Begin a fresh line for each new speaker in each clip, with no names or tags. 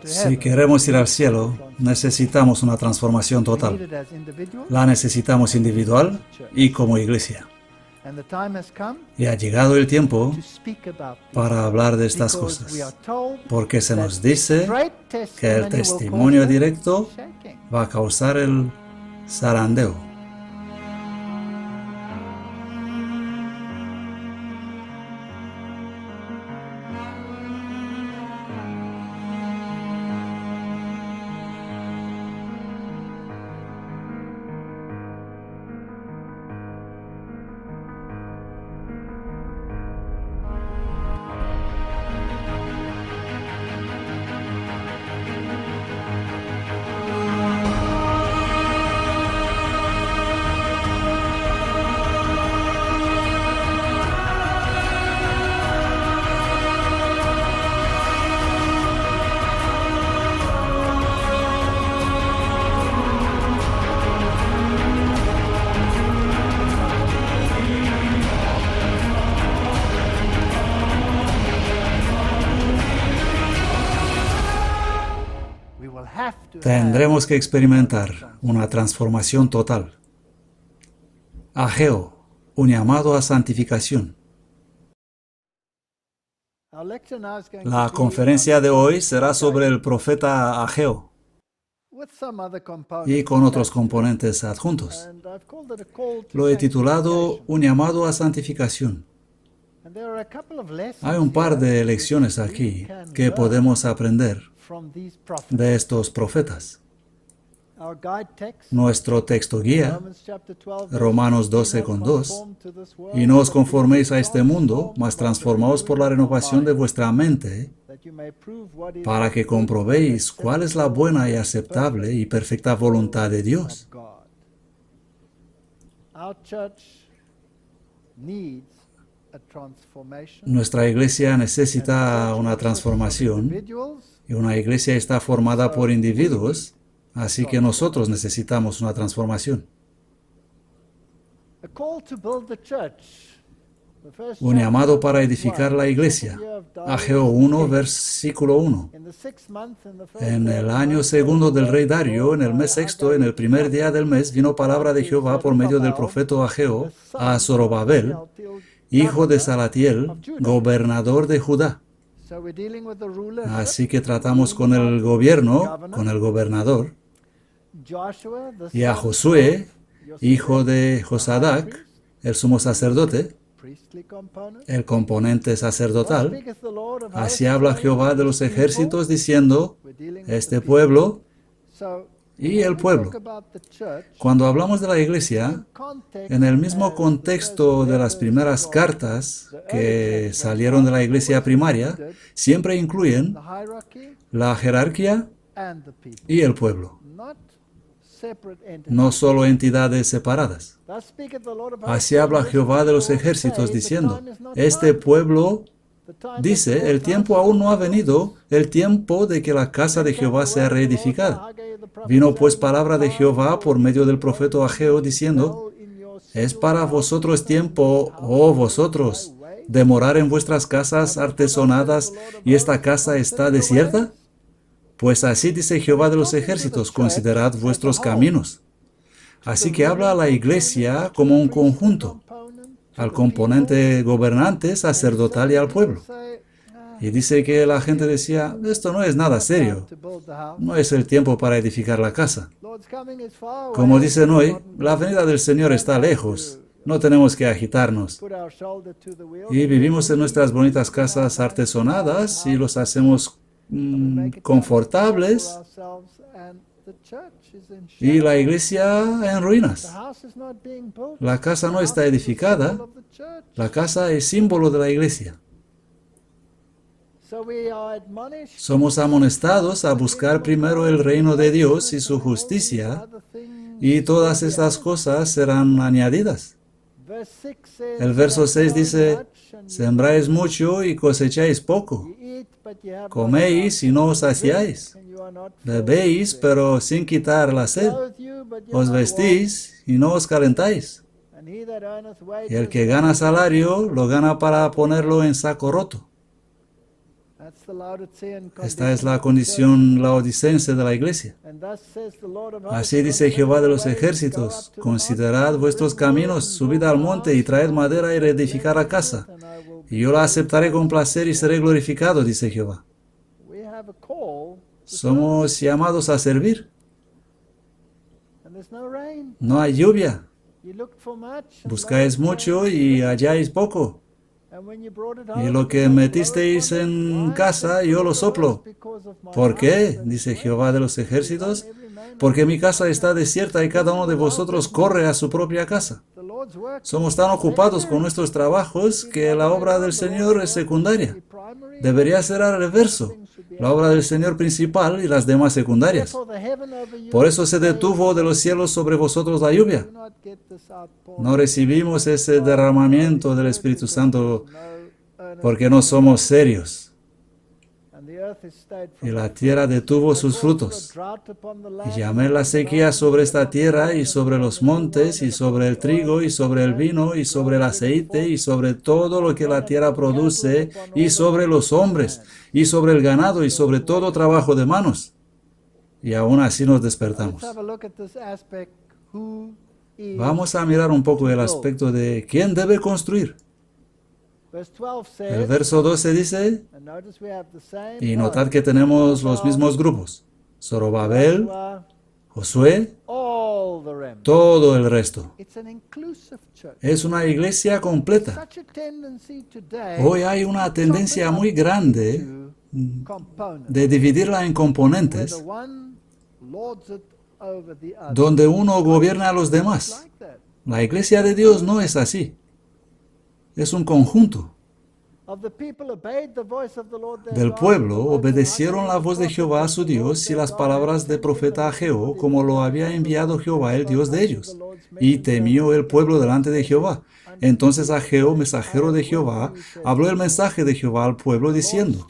Si queremos ir al cielo, necesitamos una transformación total. La necesitamos individual y como iglesia. Y ha llegado el tiempo para hablar de estas cosas, porque se nos dice que el testimonio directo va a causar el zarandeo. Tendremos que experimentar una transformación total. Ageo, un llamado a santificación. La conferencia de hoy será sobre el profeta Ageo y con otros componentes adjuntos. Lo he titulado Un llamado a santificación. Hay un par de lecciones aquí que podemos aprender de estos profetas. Nuestro texto guía, Romanos 12:2, y no os conforméis a este mundo, mas transformaos por la renovación de vuestra mente, para que comprobéis cuál es la buena y aceptable y perfecta voluntad de Dios. Nuestra iglesia necesita una transformación, y una iglesia está formada por individuos, así que nosotros necesitamos una transformación. Un llamado para edificar la iglesia. Ageo 1, versículo 1. En el año segundo del rey Darío, en el mes sexto, en el primer día del mes, vino palabra de Jehová por medio del profeta Ageo a Zorobabel, hijo de Salatiel, gobernador de Judá. Así que tratamos con el gobierno, con el gobernador, y a Josué, hijo de Josadac, el sumo sacerdote, el componente sacerdotal. Así habla Jehová de los ejércitos diciendo, este pueblo y el pueblo. Cuando hablamos de la iglesia, en el mismo contexto de las primeras cartas que salieron de la iglesia primaria, siempre incluyen la jerarquía y el pueblo, no solo entidades separadas. Así habla Jehová de los ejércitos diciendo, este pueblo dice, el tiempo aún no ha venido, el tiempo de que la casa de Jehová sea reedificada. Vino pues palabra de Jehová por medio del profeta Ageo diciendo, ¿es para vosotros tiempo, oh vosotros, de morar en vuestras casas artesonadas y esta casa está desierta? Pues así dice Jehová de los ejércitos, considerad vuestros caminos. Así que habla a la iglesia como un conjunto, al componente gobernante, sacerdotal y al pueblo. Y dice que la gente decía, esto no es nada serio, no es el tiempo para edificar la casa. Como dicen hoy, la venida del Señor está lejos, no tenemos que agitarnos. Y vivimos en nuestras bonitas casas artesonadas y los hacemos confortables, y la iglesia en ruinas. La casa no está edificada, la casa es símbolo de la iglesia. Somos amonestados a buscar primero el reino de Dios y su justicia, y todas estas cosas serán añadidas. El verso 6 dice, sembráis mucho y cosecháis poco. Coméis y no os saciáis. Bebéis, pero sin quitar la sed. Os vestís y no os calentáis. Y el que gana salario, lo gana para ponerlo en saco roto. Esta es la condición laodicense de la iglesia. Así dice Jehová de los ejércitos: considerad vuestros caminos, subid al monte y traed madera y reedificad la casa. Y yo la aceptaré con placer y seré glorificado, dice Jehová. Somos llamados a servir. No hay lluvia. Buscáis mucho y halláis poco. Y lo que metisteis en casa, yo lo soplo. ¿Por qué? Dice Jehová de los ejércitos. Porque mi casa está desierta y cada uno de vosotros corre a su propia casa. Somos tan ocupados con nuestros trabajos que la obra del Señor es secundaria. Debería ser al reverso. La obra del Señor principal y las demás secundarias. Por eso se detuvo de los cielos sobre vosotros la lluvia. No recibimos ese derramamiento del Espíritu Santo porque no somos serios. Y la tierra detuvo sus frutos. Y llamé la sequía sobre esta tierra y sobre los montes y sobre el trigo y sobre el vino y sobre el aceite y sobre todo lo que la tierra produce y sobre los hombres y sobre el ganado y sobre todo trabajo de manos. Y aún así nos despertamos. Vamos a mirar un poco el aspecto de quién debe construir. El verso 12 dice, y notad que tenemos los mismos grupos: Zorobabel, Josué, todo el resto. Es una iglesia completa. Hoy hay una tendencia muy grande de dividirla en componentes, donde uno gobierna a los demás. La iglesia de Dios no es así. Es un conjunto. Del pueblo obedecieron la voz de Jehová su Dios y las palabras del profeta Ageo, como lo había enviado Jehová, el Dios de ellos. Y temió el pueblo delante de Jehová. Entonces Ageo, mensajero de Jehová, habló el mensaje de Jehová al pueblo diciendo: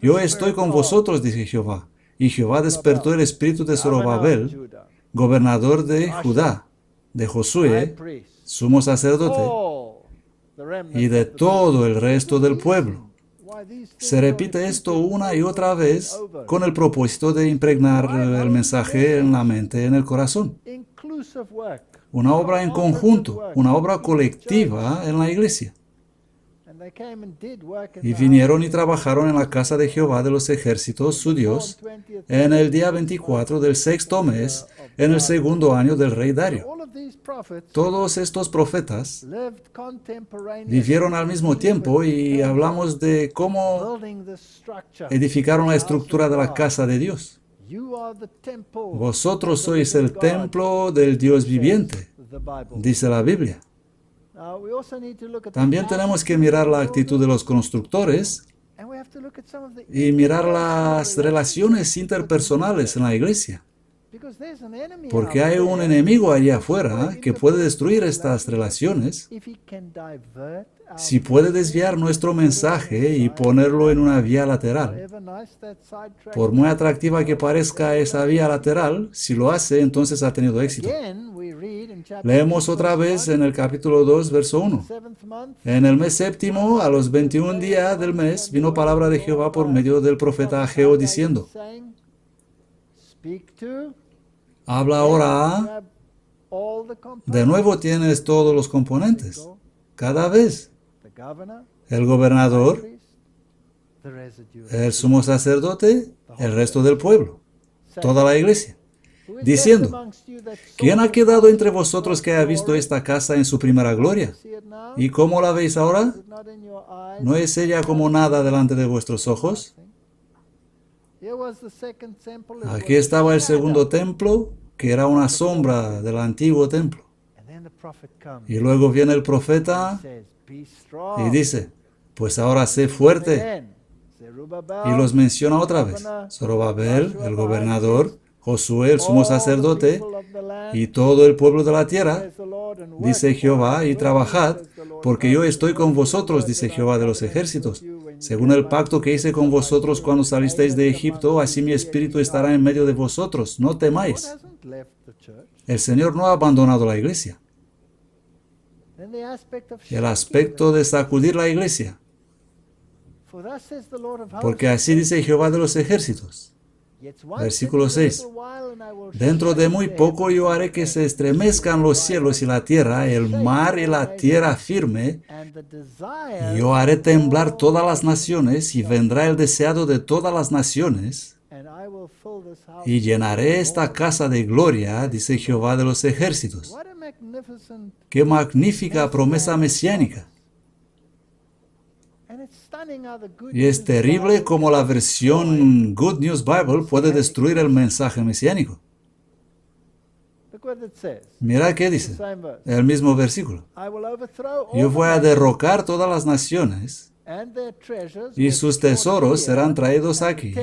yo estoy con vosotros, dice Jehová. Y Jehová despertó el espíritu de Zorobabel, gobernador de Judá, de Josué, sumo sacerdote, y de todo el resto del pueblo. Se repite esto una y otra vez con el propósito de impregnar el mensaje en la mente, en el corazón. Una obra en conjunto, una obra colectiva en la iglesia. Y vinieron y trabajaron en la casa de Jehová de los ejércitos, su Dios, en el día 24 del sexto mes, en el segundo año del rey Dario. Todos estos profetas vivieron al mismo tiempo y hablamos de cómo edificaron la estructura de la casa de Dios. Vosotros sois el templo del Dios viviente, dice la Biblia. También tenemos que mirar la actitud de los constructores y mirar las relaciones interpersonales en la iglesia. Porque hay un enemigo allá afuera que puede destruir estas relaciones si puede desviar nuestro mensaje y ponerlo en una vía lateral. Por muy atractiva que parezca esa vía lateral, si lo hace, entonces ha tenido éxito. Leemos otra vez en el capítulo 2, verso 1. En el mes séptimo, a los 21 días del mes, vino palabra de Jehová por medio del profeta Ageo diciendo: habla ahora. De nuevo tienes todos los componentes. Cada vez. El gobernador, el sumo sacerdote, el resto del pueblo, toda la iglesia, diciendo: ¿quién ha quedado entre vosotros que haya visto esta casa en su primera gloria? ¿Y cómo la veis ahora? ¿No es ella como nada delante de vuestros ojos? Aquí estaba el segundo templo, que era una sombra del antiguo templo. Y luego viene el profeta y dice: pues ahora sé fuerte. Y los menciona otra vez: Zorobabel, el gobernador, Josué, el sumo sacerdote, y todo el pueblo de la tierra, dice Jehová, y trabajad, porque yo estoy con vosotros, dice Jehová de los ejércitos. Según el pacto que hice con vosotros cuando salisteis de Egipto, así mi espíritu estará en medio de vosotros. No temáis. El Señor no ha abandonado la iglesia. El aspecto de sacudir la iglesia. Porque así dice Jehová de los ejércitos. Versículo 6. Dentro de muy poco yo haré que se estremezcan los cielos y la tierra, el mar y la tierra firme, y yo haré temblar todas las naciones, y vendrá el deseado de todas las naciones, y llenaré esta casa de gloria, dice Jehová de los ejércitos. ¡Qué magnífica promesa mesiánica! Y es terrible como la versión Good News Bible puede destruir el mensaje mesiánico. Mira qué dice, el mismo versículo. Yo voy a derrocar todas las naciones, y sus tesoros serán traídos aquí,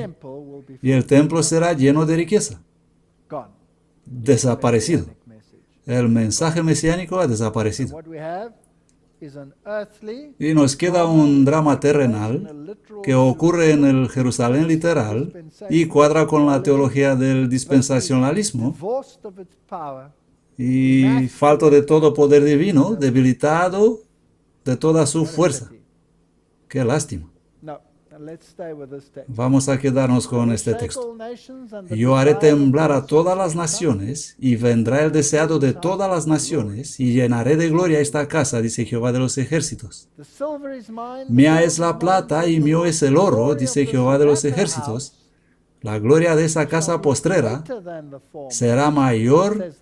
y el templo será lleno de riqueza. Desaparecido. El mensaje mesiánico ha desaparecido. Y nos queda un drama terrenal que ocurre en el Jerusalén literal y cuadra con la teología del dispensacionalismo y falto de todo poder divino, debilitado de toda su fuerza. ¡Qué lástima! Vamos a quedarnos con este texto. Yo haré temblar a todas las naciones, y vendrá el deseado de todas las naciones, y llenaré de gloria esta casa, dice Jehová de los ejércitos. Mía es la plata y mío es el oro, dice Jehová de los ejércitos. La gloria de esa casa postrera será mayor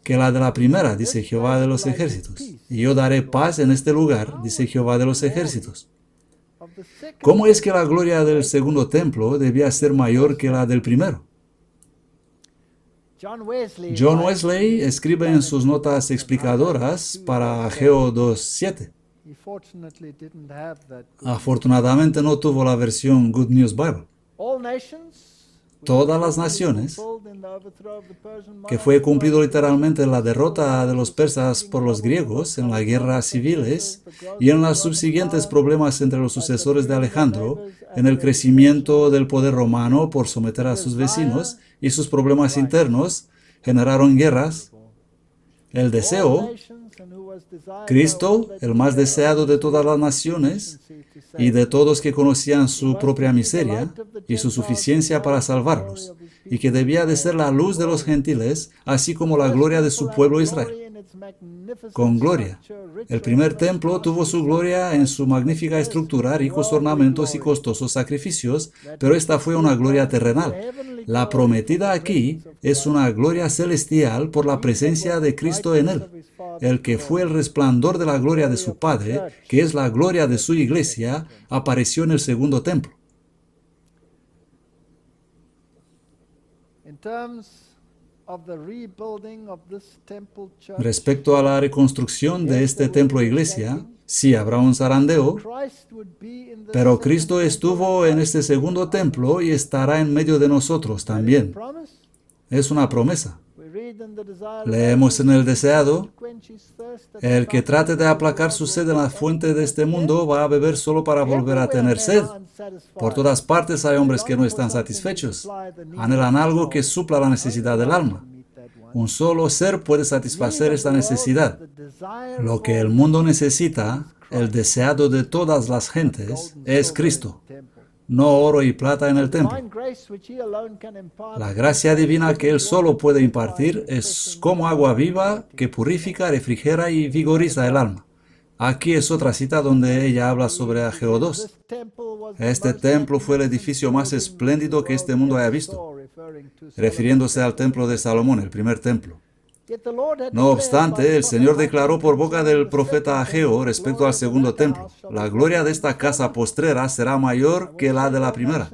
que la de la primera, dice Jehová de los ejércitos. Y yo daré paz en este lugar, dice Jehová de los ejércitos. ¿Cómo es que la gloria del segundo templo debía ser mayor que la del primero? John Wesley escribe en sus notas explicadoras para Ageo 2:7. Afortunadamente no tuvo la versión Good News Bible. Todas las naciones, que fue cumplido literalmente en la derrota de los persas por los griegos, en las guerras civiles y en los subsiguientes problemas entre los sucesores de Alejandro, en el crecimiento del poder romano por someter a sus vecinos y sus problemas internos, generaron guerras. El deseo, Cristo, el más deseado de todas las naciones y de todos que conocían su propia miseria y su suficiencia para salvarlos, y que debía de ser la luz de los gentiles, así como la gloria de su pueblo Israel. Con gloria. El primer templo tuvo su gloria en su magnífica estructura, ricos ornamentos y costosos sacrificios, pero esta fue una gloria terrenal. La prometida aquí es una gloria celestial por la presencia de Cristo en él. El que fue el resplandor de la gloria de su Padre, que es la gloria de su iglesia, apareció en el segundo templo. Respecto a la reconstrucción de este templo-iglesia, sí habrá un zarandeo, pero Cristo estuvo en este segundo templo y estará en medio de nosotros también. Es una promesa. Leemos en el deseado, el que trate de aplacar su sed en la fuente de este mundo va a beber solo para volver a tener sed. Por todas partes hay hombres que no están satisfechos. Anhelan algo que supla la necesidad del alma. Un solo ser puede satisfacer esta necesidad. Lo que el mundo necesita, el deseado de todas las gentes, es Cristo. No oro y plata en el templo. La gracia divina que Él solo puede impartir es como agua viva que purifica, refrigera y vigoriza el alma. Aquí es otra cita donde ella habla sobre Ageo 2. Este templo fue el edificio más espléndido que este mundo haya visto, refiriéndose al templo de Salomón, el primer templo. No obstante, el Señor declaró por boca del profeta Ageo respecto al segundo templo: la gloria de esta casa postrera será mayor que la de la primera.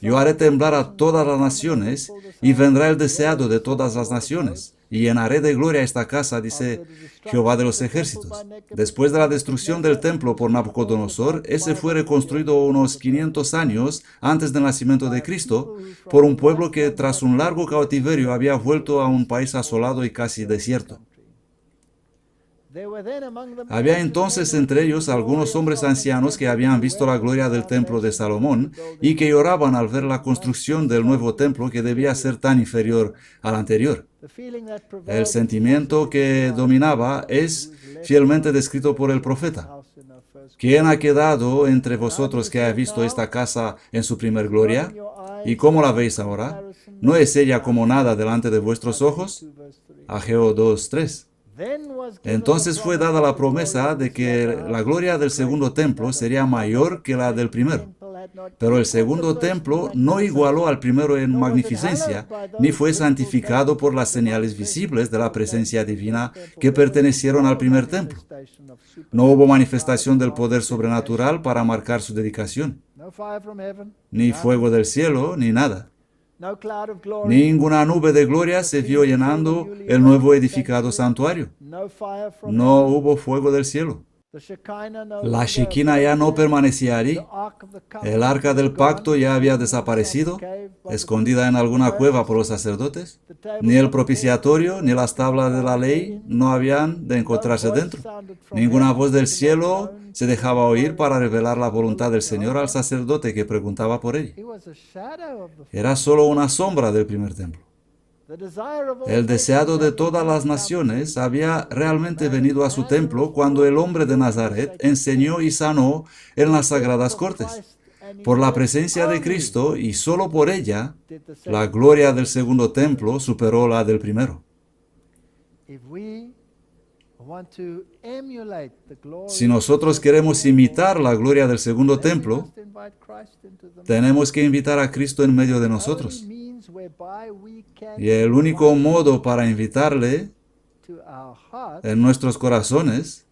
Yo haré temblar a todas las naciones, y vendrá el deseado de todas las naciones, y llenaré de gloria esta casa, dice Jehová de los ejércitos. Después de la destrucción del templo por Nabucodonosor, ese fue reconstruido unos 500 años antes del nacimiento de Cristo por un pueblo que tras un largo cautiverio había vuelto a un país asolado y casi desierto. Había entonces entre ellos algunos hombres ancianos que habían visto la gloria del templo de Salomón y que lloraban al ver la construcción del nuevo templo que debía ser tan inferior al anterior. El sentimiento que dominaba es fielmente descrito por el profeta. ¿Quién ha quedado entre vosotros que haya visto esta casa en su primer gloria? ¿Y cómo la veis ahora? ¿No es ella como nada delante de vuestros ojos? Ageo 2:3. Entonces fue dada la promesa de que la gloria del segundo templo sería mayor que la del primero. Pero el segundo templo no igualó al primero en magnificencia, ni fue santificado por las señales visibles de la presencia divina que pertenecieron al primer templo. No hubo manifestación del poder sobrenatural para marcar su dedicación, ni fuego del cielo, ni nada. Ninguna nube de gloria se vio llenando el nuevo edificado santuario. No hubo fuego del cielo. La Shekinah ya no permanecía allí. El arca del pacto ya había desaparecido, escondida en alguna cueva por los sacerdotes. Ni el propiciatorio ni las tablas de la ley no habían de encontrarse dentro. Ninguna voz del cielo se dejaba oír para revelar la voluntad del Señor al sacerdote que preguntaba por ella. Era solo una sombra del primer templo. El deseado de todas las naciones había realmente venido a su templo cuando el hombre de Nazaret enseñó y sanó en las sagradas cortes. Por la presencia de Cristo y solo por ella, la gloria del segundo templo superó la del primero. Si nosotros queremos imitar la gloria del segundo templo, tenemos que invitar a Cristo en medio de nosotros. Y el único modo para invitarle en nuestros corazones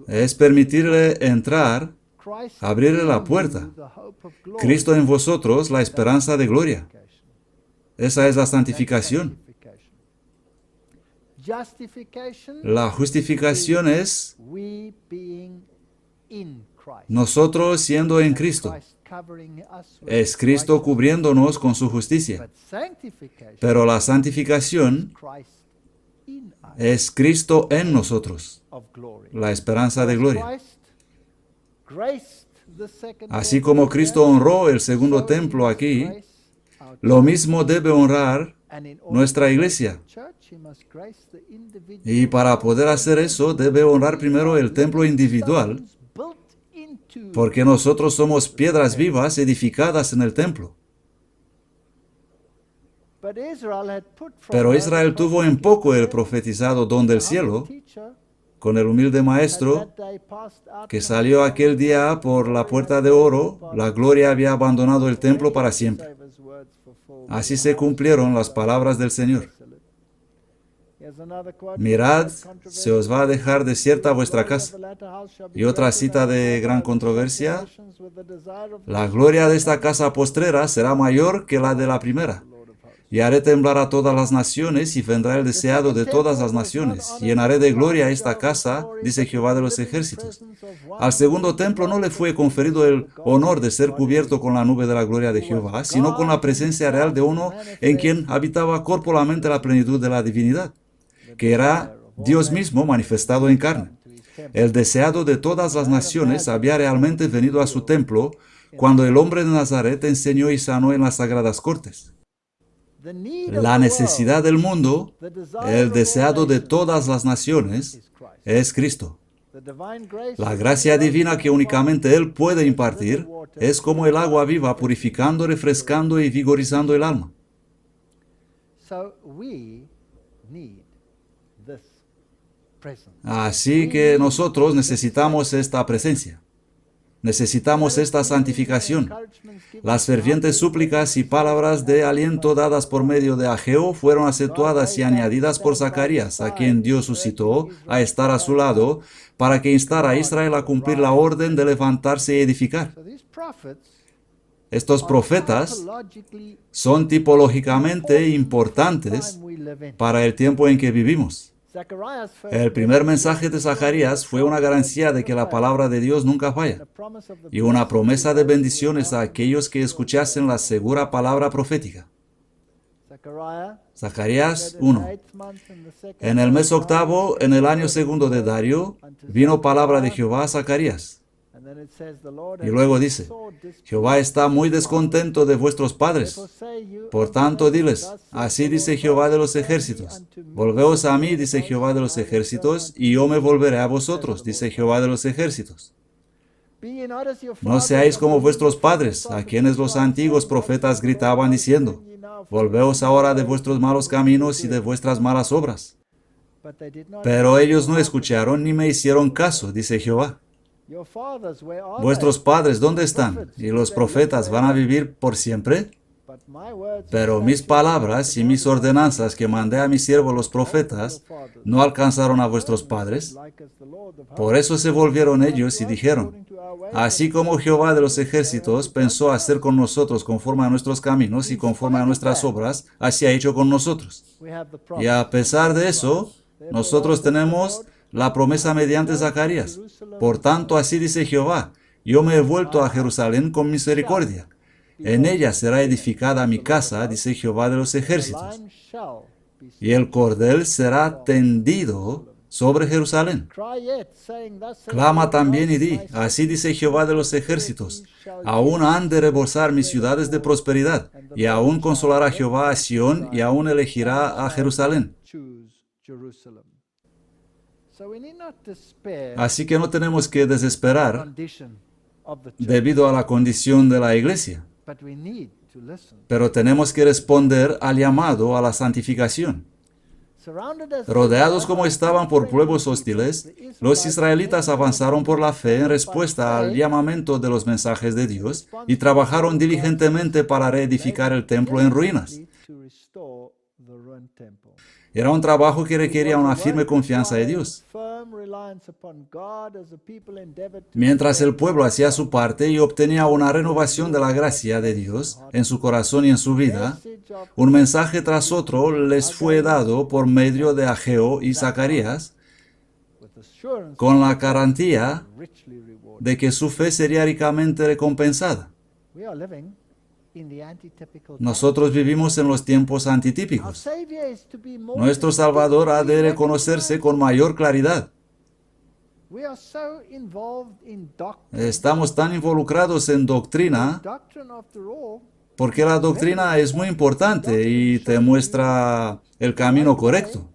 es permitirle entrar, abrirle la puerta. Cristo en vosotros, la esperanza de gloria. Esa es la santificación. La justificación es nosotros siendo en Cristo. Es Cristo cubriéndonos con su justicia. Pero la santificación es Cristo en nosotros, la esperanza de gloria. Así como Cristo honró el segundo templo aquí, lo mismo debe honrar nuestra iglesia. Y para poder hacer eso, debe honrar primero el templo individual, porque nosotros somos piedras vivas edificadas en el templo. Pero Israel tuvo en poco el profetizado don del cielo, con el humilde maestro que salió aquel día por la puerta de oro. La gloria había abandonado el templo para siempre. Así se cumplieron las palabras del Señor. Mirad, se os va a dejar desierta vuestra casa. Y otra cita de gran controversia: la gloria de esta casa postrera será mayor que la de la primera. Y haré temblar a todas las naciones, y vendrá el deseado de todas las naciones. Llenaré de gloria esta casa, dice Jehová de los ejércitos. Al segundo templo no le fue conferido el honor de ser cubierto con la nube de la gloria de Jehová, sino con la presencia real de uno en quien habitaba corporalmente la plenitud de la divinidad, que era Dios mismo manifestado en carne. El deseado de todas las naciones había realmente venido a su templo cuando el hombre de Nazaret enseñó y sanó en las sagradas cortes. La necesidad del mundo, el deseado de todas las naciones, es Cristo. La gracia divina que únicamente Él puede impartir es como el agua viva, purificando, refrescando y vigorizando el alma. Así que nosotros necesitamos esta presencia. Necesitamos esta santificación. Las fervientes súplicas y palabras de aliento dadas por medio de Ageo fueron acentuadas y añadidas por Zacarías, a quien Dios suscitó a estar a su lado, para que instara a Israel a cumplir la orden de levantarse y edificar. Estos profetas son tipológicamente importantes para el tiempo en que vivimos. El primer mensaje de Zacarías fue una garantía de que la palabra de Dios nunca falla, y una promesa de bendiciones a aquellos que escuchasen la segura palabra profética. Zacarías 1. En el mes octavo, en el año segundo de Darío, vino palabra de Jehová a Zacarías. Y luego dice, Jehová está muy descontento de vuestros padres. Por tanto, diles, así dice Jehová de los ejércitos. Volveos a mí, dice Jehová de los ejércitos, y yo me volveré a vosotros, dice Jehová de los ejércitos. No seáis como vuestros padres, a quienes los antiguos profetas gritaban diciendo, volveos ahora de vuestros malos caminos y de vuestras malas obras. Pero ellos no escucharon ni me hicieron caso, dice Jehová. Vuestros padres, ¿dónde están? ¿Y los profetas van a vivir por siempre? Pero mis palabras y mis ordenanzas que mandé a mis siervos los profetas no alcanzaron a vuestros padres. Por eso se volvieron ellos y dijeron, así como Jehová de los ejércitos pensó hacer con nosotros conforme a nuestros caminos y conforme a nuestras obras, así ha hecho con nosotros. Y a pesar de eso, nosotros tenemos la promesa mediante Zacarías. Por tanto, así dice Jehová, yo me he vuelto a Jerusalén con misericordia. En ella será edificada mi casa, dice Jehová de los ejércitos. Y el cordel será tendido sobre Jerusalén. Clama también y di, así dice Jehová de los ejércitos, aún han de rebosar mis ciudades de prosperidad, y aún consolará Jehová a Sión, y aún elegirá a Jerusalén. Así que no tenemos que desesperar debido a la condición de la iglesia, pero tenemos que responder al llamado a la santificación. Rodeados como estaban por pueblos hostiles, los israelitas avanzaron por la fe en respuesta al llamamiento de los mensajes de Dios y trabajaron diligentemente para reedificar el templo en ruinas. Era un trabajo que requería una firme confianza en Dios. Mientras el pueblo hacía su parte y obtenía una renovación de la gracia de Dios en su corazón y en su vida, un mensaje tras otro les fue dado por medio de Ageo y Zacarías, con la garantía de que su fe sería ricamente recompensada. Nosotros vivimos en los tiempos antitípicos. Nuestro Salvador ha de reconocerse con mayor claridad. Estamos tan involucrados en doctrina porque la doctrina es muy importante y te muestra el camino correcto.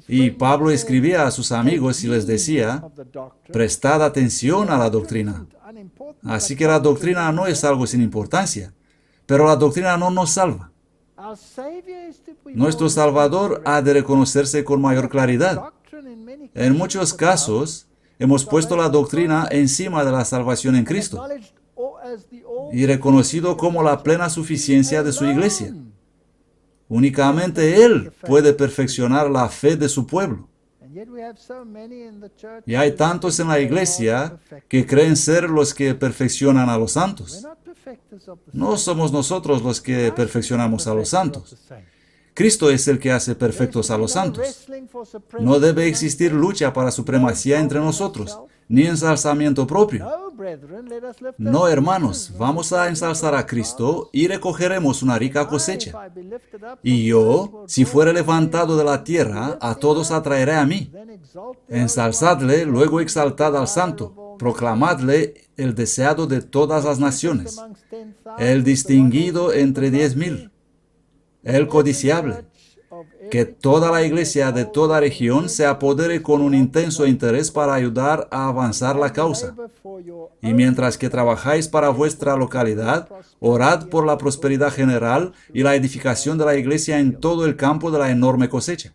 Y Pablo escribía a sus amigos y les decía, prestad atención a la doctrina. Así que la doctrina no es algo sin importancia, pero la doctrina no nos salva. Nuestro Salvador ha de reconocerse con mayor claridad. En muchos casos, hemos puesto la doctrina encima de la salvación en Cristo y reconocido como la plena suficiencia de su iglesia. Únicamente Él puede perfeccionar la fe de su pueblo. Y hay tantos en la iglesia que creen ser los que perfeccionan a los santos. No somos nosotros los que perfeccionamos a los santos. Cristo es el que hace perfectos a los santos. No debe existir lucha para supremacía entre nosotros, ni ensalzamiento propio. No, hermanos, vamos a ensalzar a Cristo y recogeremos una rica cosecha. Y yo, si fuere levantado de la tierra, a todos atraeré a mí. Ensalzadle, luego exaltad al santo. Proclamadle el deseado de todas las naciones, el distinguido entre 10,000, el codiciable. Que toda la iglesia de toda región se apodere con un intenso interés para ayudar a avanzar la causa. Y mientras que trabajáis para vuestra localidad, orad por la prosperidad general y la edificación de la iglesia en todo el campo de la enorme cosecha.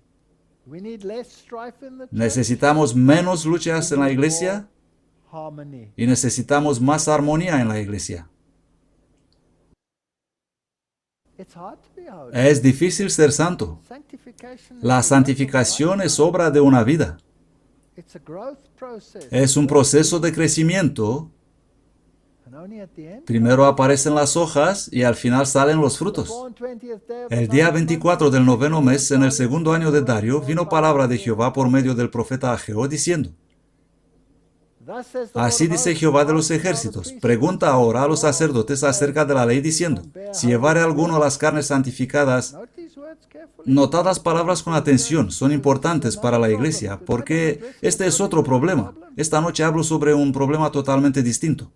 Necesitamos menos luchas en la iglesia y necesitamos más armonía en la iglesia. Es difícil ser santo. La santificación es obra de una vida. Es un proceso de crecimiento. Primero aparecen las hojas y al final salen los frutos. El día 24 del 9º mes, en el segundo año de Dario, vino palabra de Jehová por medio del profeta Ageo, diciendo, así dice Jehová de los ejércitos, pregunta ahora a los sacerdotes acerca de la ley, diciendo, si llevare alguno las carnes santificadas Notad las palabras con atención, son importantes para la iglesia, porque este es otro problema. Esta noche hablo sobre un problema totalmente distinto.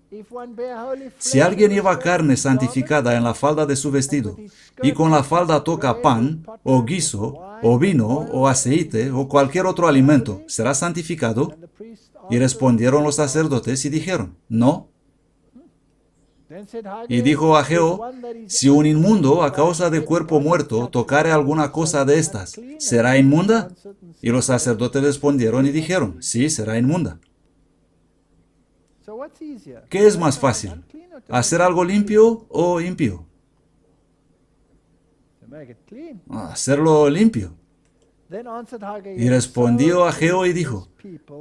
Si alguien lleva carne santificada en la falda de su vestido, y con la falda toca pan, o guiso, o vino, o aceite, o cualquier otro alimento, ¿será santificado? Y respondieron los sacerdotes y dijeron, no. Y dijo Ageo, si un inmundo a causa de cuerpo muerto tocare alguna cosa de estas, ¿será inmunda? Y los sacerdotes respondieron y dijeron, sí, será inmunda. ¿Qué es más fácil? ¿Hacer algo limpio o impío? Hacerlo limpio. Y respondió Ageo y dijo,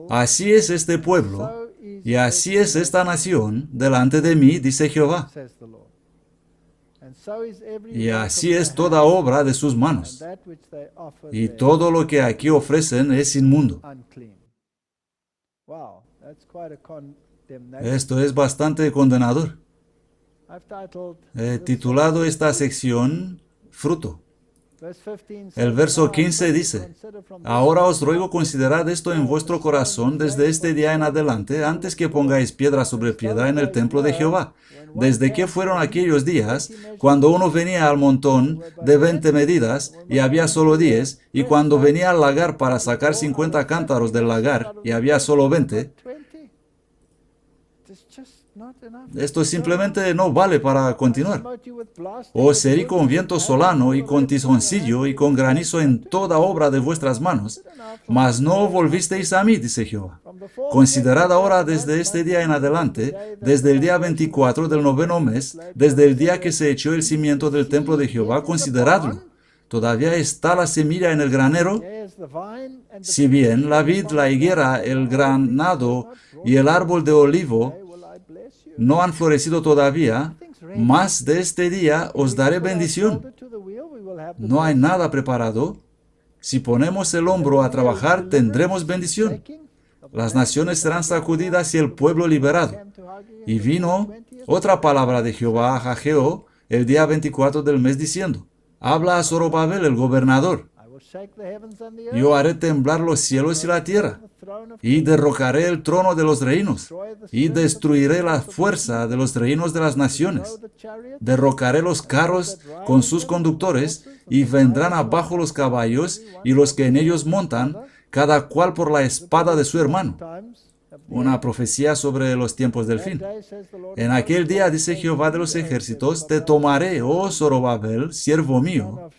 así es este pueblo, y así es esta nación delante de mí, dice Jehová. Y así es toda obra de sus manos, y todo lo que aquí ofrecen es inmundo. Esto es bastante condenador. He titulado esta sección Fruto. El verso 15 dice, ahora os ruego considerad esto en vuestro corazón desde este día en adelante, antes que pongáis piedra sobre piedra en el templo de Jehová. Desde que fueron aquellos días, cuando uno venía al montón de 20 medidas y había solo 10, y cuando venía al lagar para sacar 50 cántaros del lagar y había solo 20, esto simplemente no vale para continuar. Os herí con viento solano y con tizoncillo y con granizo en toda obra de vuestras manos, mas no volvisteis a mí, dice Jehová. Considerad ahora desde este día en adelante, desde el día 24 del 9º mes, desde el día que se echó el cimiento del templo de Jehová, consideradlo. ¿Todavía está la semilla en el granero? Si bien la vid, la higuera, el granado y el árbol de olivo no han florecido todavía, más de este día os daré bendición. No hay nada preparado. Si ponemos el hombro a trabajar, tendremos bendición. Las naciones serán sacudidas y el pueblo liberado. Y vino otra palabra de Jehová a Ageo el día 24 del mes diciendo, habla a Zorobabel el gobernador. Yo haré temblar los cielos y la tierra, y derrocaré el trono de los reinos, y destruiré la fuerza de los reinos de las naciones. Derrocaré los carros con sus conductores, y vendrán abajo los caballos y los que en ellos montan, cada cual por la espada de su hermano. Una profecía sobre los tiempos del fin. En aquel día, dice Jehová de los ejércitos, te tomaré, oh Zorobabel, siervo mío,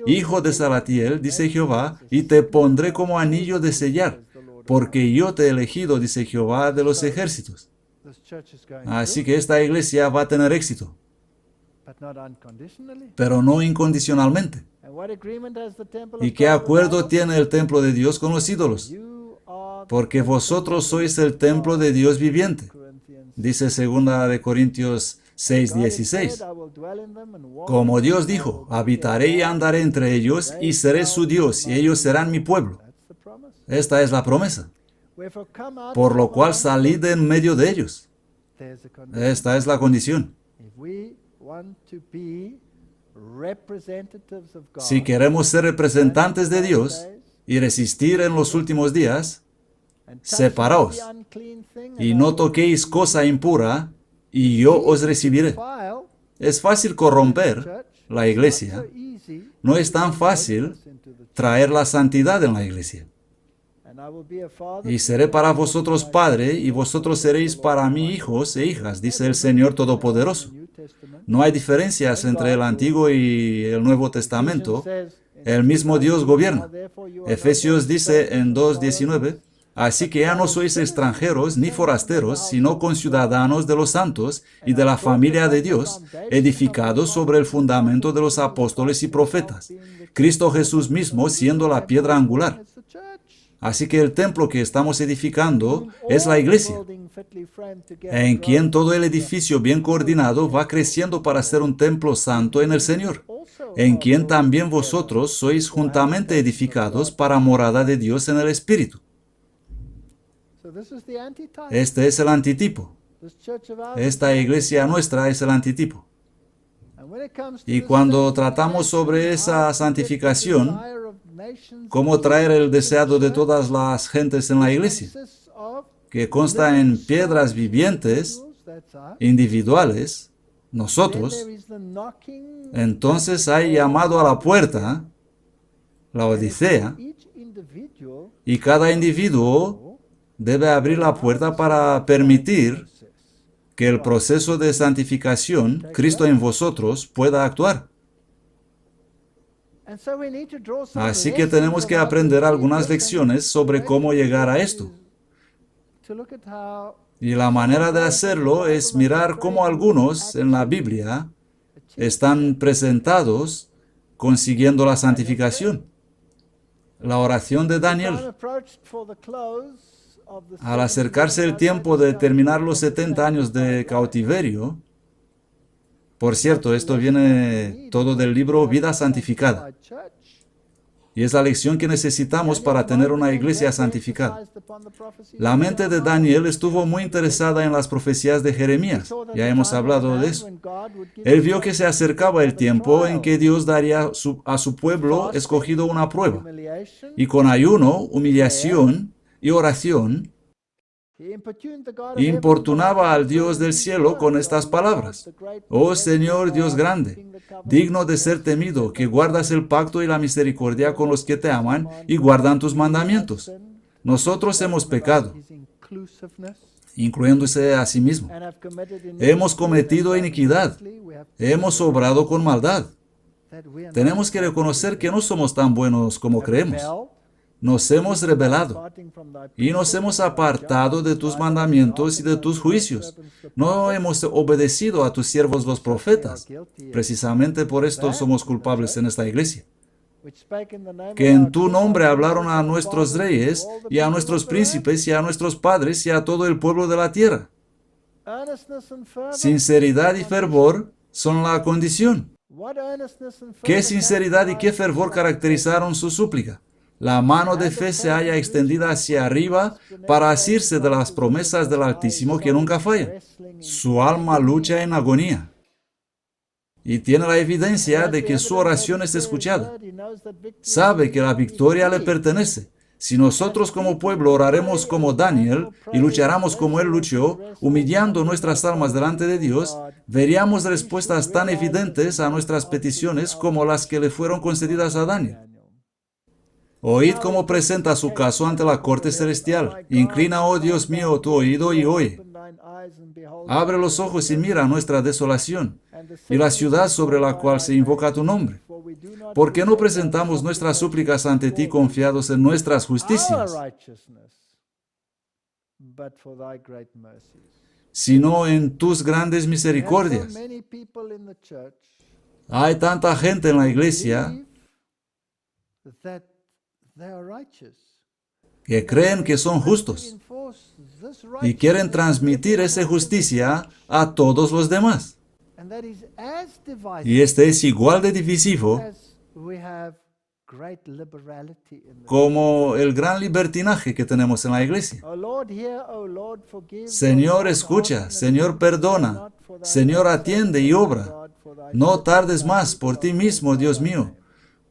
hijo de Salatiel, dice Jehová, y te pondré como anillo de sellar, porque yo te he elegido, dice Jehová de los ejércitos. Así que esta iglesia va a tener éxito, pero no incondicionalmente. ¿Y qué acuerdo tiene el templo de Dios con los ídolos? Porque vosotros sois el templo de Dios viviente, dice 2 de Corintios 6:16. Como Dios dijo, habitaré y andaré entre ellos, y seré su Dios, y ellos serán mi pueblo. Esta es la promesa. Por lo cual salid de en medio de ellos. Esta es la condición. Si queremos ser representantes de Dios y resistir en los últimos días, separaos, y no toquéis cosa impura, y yo os recibiré. Es fácil corromper la iglesia. No es tan fácil traer la santidad en la iglesia. Y seré para vosotros padre, y vosotros seréis para mí hijos e hijas, dice el Señor Todopoderoso. No hay diferencias entre el Antiguo y el Nuevo Testamento. El mismo Dios gobierna. Efesios dice en 2:19, así que ya no sois extranjeros ni forasteros, sino conciudadanos de los santos y de la familia de Dios, edificados sobre el fundamento de los apóstoles y profetas, Cristo Jesús mismo siendo la piedra angular. Así que el templo que estamos edificando es la iglesia, en quien todo el edificio bien coordinado va creciendo para ser un templo santo en el Señor, en quien también vosotros sois juntamente edificados para morada de Dios en el Espíritu. Este es el antitipo. Esta iglesia nuestra es el antitipo. Y cuando tratamos sobre esa santificación, cómo traer el deseado de todas las gentes en la iglesia, que consta en piedras vivientes, individuales, nosotros, entonces hay llamado a la puerta, la odisea, y cada individuo debe abrir la puerta para permitir que el proceso de santificación, Cristo en vosotros, pueda actuar. Así que tenemos que aprender algunas lecciones sobre cómo llegar a esto. Y la manera de hacerlo es mirar cómo algunos en la Biblia están presentados consiguiendo la santificación. La oración de Daniel. Al acercarse el tiempo de terminar los 70 años de cautiverio, por cierto, esto viene todo del libro Vida Santificada. Y es la lección que necesitamos para tener una iglesia santificada. La mente de Daniel estuvo muy interesada en las profecías de Jeremías. Ya hemos hablado de eso. Él vio que se acercaba el tiempo en que Dios daría a su pueblo escogido una prueba. Y con ayuno, humillación y oración, importunaba al Dios del cielo con estas palabras: Oh Señor Dios grande, digno de ser temido, que guardas el pacto y la misericordia con los que te aman y guardan tus mandamientos. Nosotros hemos pecado, incluyéndose a sí mismo. Hemos cometido iniquidad. Hemos obrado con maldad. Tenemos que reconocer que no somos tan buenos como creemos. Nos hemos rebelado y nos hemos apartado de tus mandamientos y de tus juicios. No hemos obedecido a tus siervos los profetas. Precisamente por esto somos culpables en esta iglesia. Que en tu nombre hablaron a nuestros reyes y a nuestros príncipes y a nuestros padres y a todo el pueblo de la tierra. Sinceridad y fervor son la condición. ¿Qué sinceridad y qué fervor caracterizaron su súplica? La mano de fe se halla extendida hacia arriba para asirse de las promesas del Altísimo que nunca falla. Su alma lucha en agonía y tiene la evidencia de que su oración es escuchada. Sabe que la victoria le pertenece. Si nosotros como pueblo oraremos como Daniel y lucharemos como él luchó, humillando nuestras almas delante de Dios, veríamos respuestas tan evidentes a nuestras peticiones como las que le fueron concedidas a Daniel. Oíd cómo presenta su caso ante la corte celestial. Inclina, oh Dios mío, tu oído y oye. Abre los ojos y mira nuestra desolación y la ciudad sobre la cual se invoca tu nombre. ¿Por qué no presentamos nuestras súplicas ante ti confiados en nuestras justicias, sino en tus grandes misericordias? Hay tanta gente en la iglesia que creen que son justos y quieren transmitir esa justicia a todos los demás. Y este es igual de divisivo como el gran libertinaje que tenemos en la iglesia. Señor, escucha. Señor, perdona. Señor, atiende y obra. No tardes más por ti mismo, Dios mío,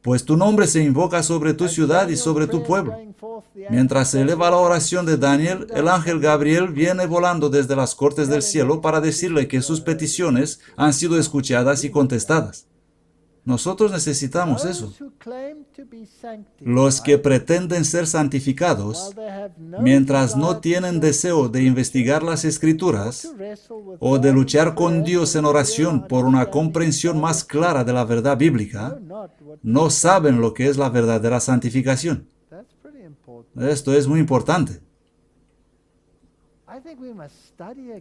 pues tu nombre se invoca sobre tu ciudad y sobre tu pueblo. Mientras se eleva la oración de Daniel, el ángel Gabriel viene volando desde las cortes del cielo para decirle que sus peticiones han sido escuchadas y contestadas. Nosotros necesitamos eso. Los que pretenden ser santificados, mientras no tienen deseo de investigar las Escrituras o de luchar con Dios en oración por una comprensión más clara de la verdad bíblica, no saben lo que es la verdadera santificación. Esto es muy importante.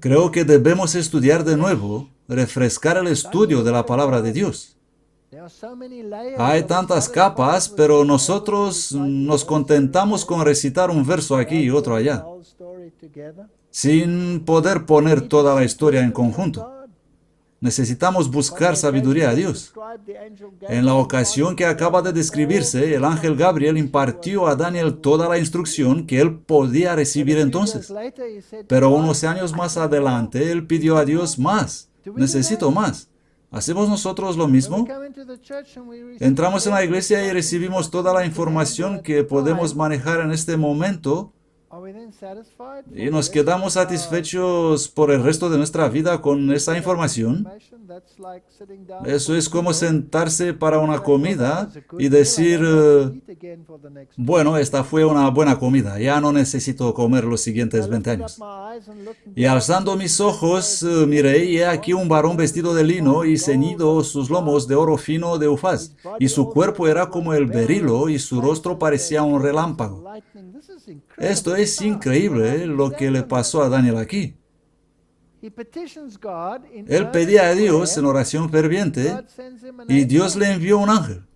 Creo que debemos estudiar de nuevo, refrescar el estudio de la palabra de Dios. Hay tantas capas, pero nosotros nos contentamos con recitar un verso aquí y otro allá, sin poder poner toda la historia en conjunto. Necesitamos buscar sabiduría a Dios. En la ocasión que acaba de describirse, el ángel Gabriel impartió a Daniel toda la instrucción que él podía recibir entonces. Pero unos años más adelante, él pidió a Dios más. Necesito más. ¿Hacemos nosotros lo mismo? Entramos en la iglesia y recibimos toda la información que podemos manejar en este momento y nos quedamos satisfechos por el resto de nuestra vida con esa información. Eso es como sentarse para una comida y decir, bueno, esta fue una buena comida, ya no necesito comer los siguientes 20 años. Y alzando mis ojos, miré, y he aquí un varón vestido de lino y ceñido sus lomos de oro fino de Ufaz, y su cuerpo era como el berilo, y su rostro parecía un relámpago. Esto es increíble, lo que le pasó a Daniel aquí. Él pedía a Dios en oración ferviente, y Dios le envió un ángel,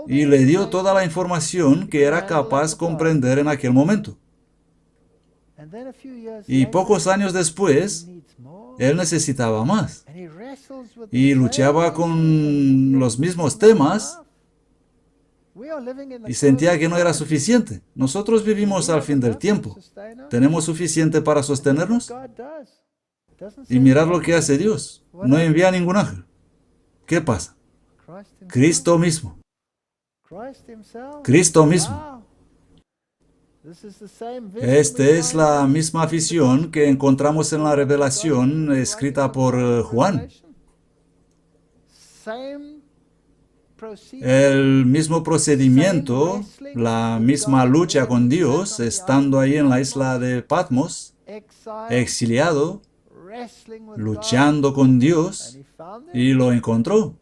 y le dio toda la información que era capaz de comprender en aquel momento. Y pocos años después, él necesitaba más, y luchaba con los mismos temas, y sentía que no era suficiente. Nosotros vivimos al fin del tiempo. ¿Tenemos suficiente para sostenernos? Y mirad lo que hace Dios. No envía ningún ángel. ¿Qué pasa? Cristo mismo. Cristo mismo. Esta es la misma visión que encontramos en la revelación escrita por Juan. El mismo procedimiento, la misma lucha con Dios, estando ahí en la isla de Patmos, exiliado, luchando con Dios, y lo encontró.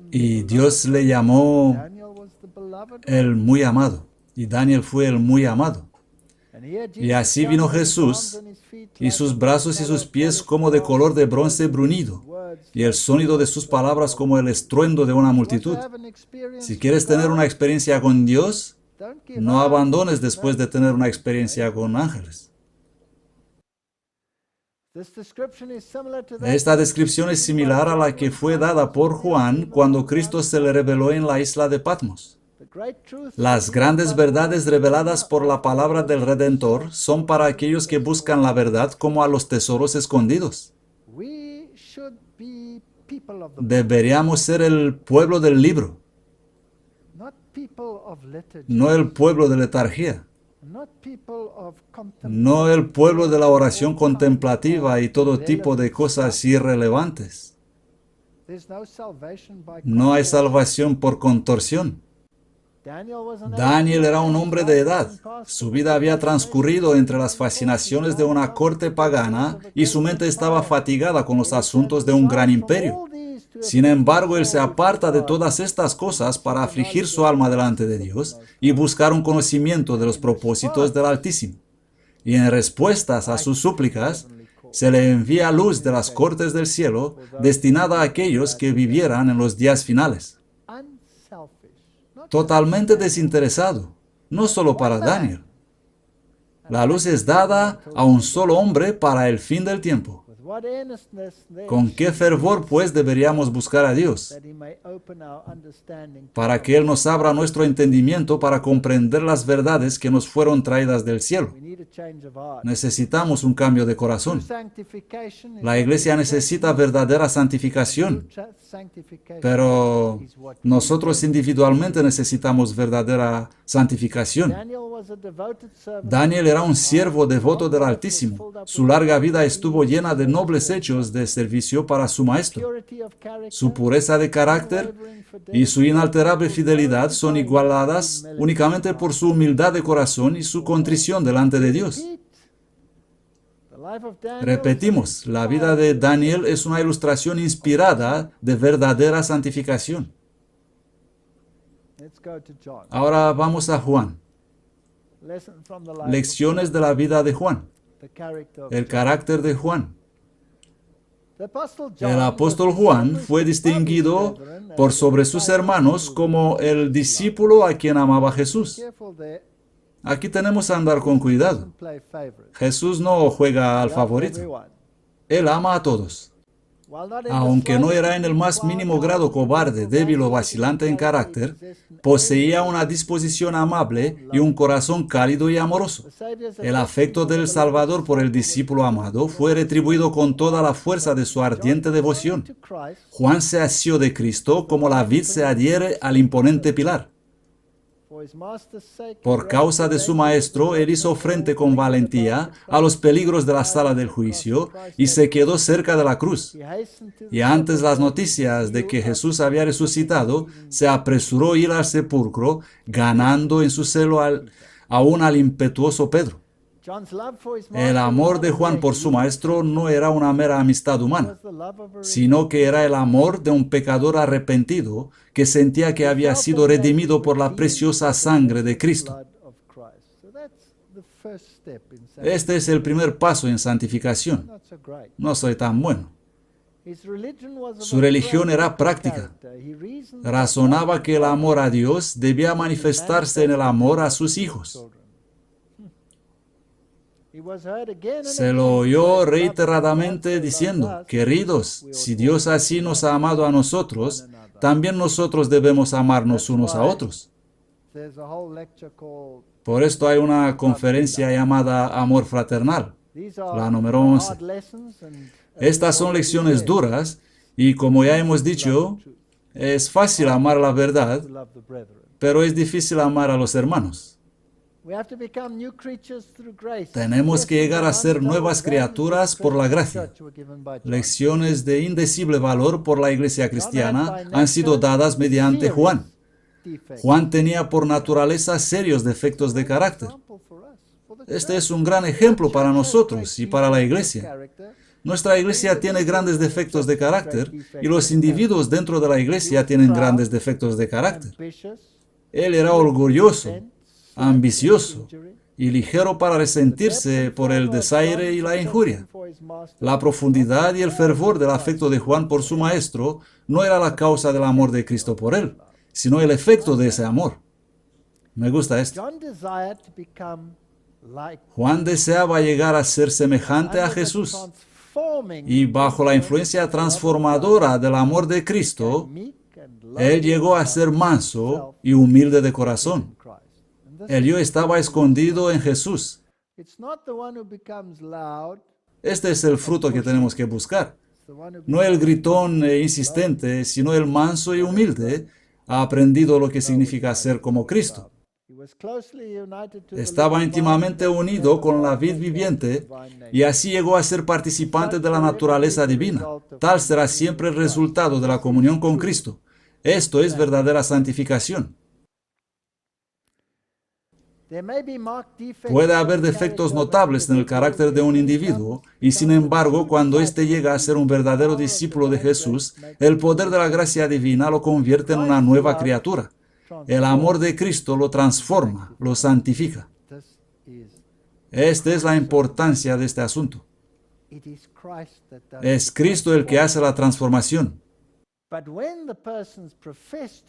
Y Dios le llamó el muy amado, y Daniel fue el muy amado. Y así vino Jesús, y sus brazos y sus pies como de color de bronce brunido, y el sonido de sus palabras como el estruendo de una multitud. Si quieres tener una experiencia con Dios, no abandones después de tener una experiencia con ángeles. Esta descripción es similar a la que fue dada por Juan cuando Cristo se le reveló en la isla de Patmos. Las grandes verdades reveladas por la palabra del Redentor son para aquellos que buscan la verdad como a los tesoros escondidos. Deberíamos ser el pueblo del libro, no el pueblo de letargía, no el pueblo de la oración contemplativa y todo tipo de cosas irrelevantes. No hay salvación por contorsión. Daniel era un hombre de edad. Su vida había transcurrido entre las fascinaciones de una corte pagana y su mente estaba fatigada con los asuntos de un gran imperio. Sin embargo, él se aparta de todas estas cosas para afligir su alma delante de Dios y buscar un conocimiento de los propósitos del Altísimo. Y en respuestas a sus súplicas, se le envía luz de las cortes del cielo destinada a aquellos que vivieran en los días finales. Totalmente desinteresado, no solo para Daniel. La luz es dada a un solo hombre para el fin del tiempo. ¿Con qué fervor, pues, deberíamos buscar a Dios? Para que Él nos abra nuestro entendimiento para comprender las verdades que nos fueron traídas del cielo. Necesitamos un cambio de corazón. La iglesia necesita verdadera santificación, pero nosotros individualmente necesitamos verdadera santificación. Daniel era un siervo devoto del Altísimo. Su larga vida estuvo llena de nobles hechos de servicio para su maestro. Su pureza de carácter y su inalterable fidelidad son igualadas únicamente por su humildad de corazón y su contrición delante de Dios. Repetimos, la vida de Daniel es una ilustración inspirada de verdadera santificación. Ahora vamos a Juan. Lecciones de la vida de Juan. El carácter de Juan. El apóstol Juan fue distinguido por sobre sus hermanos como el discípulo a quien amaba Jesús. Aquí tenemos que andar con cuidado. Jesús no juega al favorito. Él ama a todos. Aunque no era en el más mínimo grado cobarde, débil o vacilante en carácter, poseía una disposición amable y un corazón cálido y amoroso. El afecto del Salvador por el discípulo amado fue retribuido con toda la fuerza de su ardiente devoción. Juan se asió de Cristo como la vid se adhiere al imponente pilar. Por causa de su maestro, él hizo frente con valentía a los peligros de la sala del juicio y se quedó cerca de la cruz. Y antes las noticias de que Jesús había resucitado, se apresuró a ir al sepulcro, ganando en su celo aún al impetuoso Pedro. El amor de Juan por su maestro no era una mera amistad humana, sino que era el amor de un pecador arrepentido que sentía que había sido redimido por la preciosa sangre de Cristo. Este es el primer paso en santificación. No soy tan bueno. Su religión era práctica. Razonaba que el amor a Dios debía manifestarse en el amor a sus hijos. Se lo oyó reiteradamente diciendo: queridos, si Dios así nos ha amado a nosotros, también nosotros debemos amarnos unos a otros. Por esto hay una conferencia llamada Amor Fraternal, la número 11. Estas son lecciones duras y, como ya hemos dicho, es fácil amar la verdad, pero es difícil amar a los hermanos. Tenemos que llegar a ser nuevas criaturas por la gracia. Lecciones de indecible valor por la Iglesia cristiana han sido dadas mediante Juan. Juan tenía por naturaleza serios defectos de carácter. Este es un gran ejemplo para nosotros y para la Iglesia. Nuestra Iglesia tiene grandes defectos de carácter y los individuos dentro de la Iglesia tienen grandes defectos de carácter. Él era orgulloso, ambicioso y ligero para resentirse por el desaire y la injuria. La profundidad y el fervor del afecto de Juan por su maestro no era la causa del amor de Cristo por él, sino el efecto de ese amor. Me gusta esto. Juan deseaba llegar a ser semejante a Jesús y bajo la influencia transformadora del amor de Cristo, él llegó a ser manso y humilde de corazón. El yo estaba escondido en Jesús. Este es el fruto que tenemos que buscar. No el gritón e insistente, sino el manso y humilde ha aprendido lo que significa ser como Cristo. Estaba íntimamente unido con la vid viviente y así llegó a ser participante de la naturaleza divina. Tal será siempre el resultado de la comunión con Cristo. Esto es verdadera santificación. Puede haber defectos notables en el carácter de un individuo, y sin embargo, cuando éste llega a ser un verdadero discípulo de Jesús, el poder de la gracia divina lo convierte en una nueva criatura. El amor de Cristo lo transforma, lo santifica. Esta es la importancia de este asunto. Es Cristo el que hace la transformación.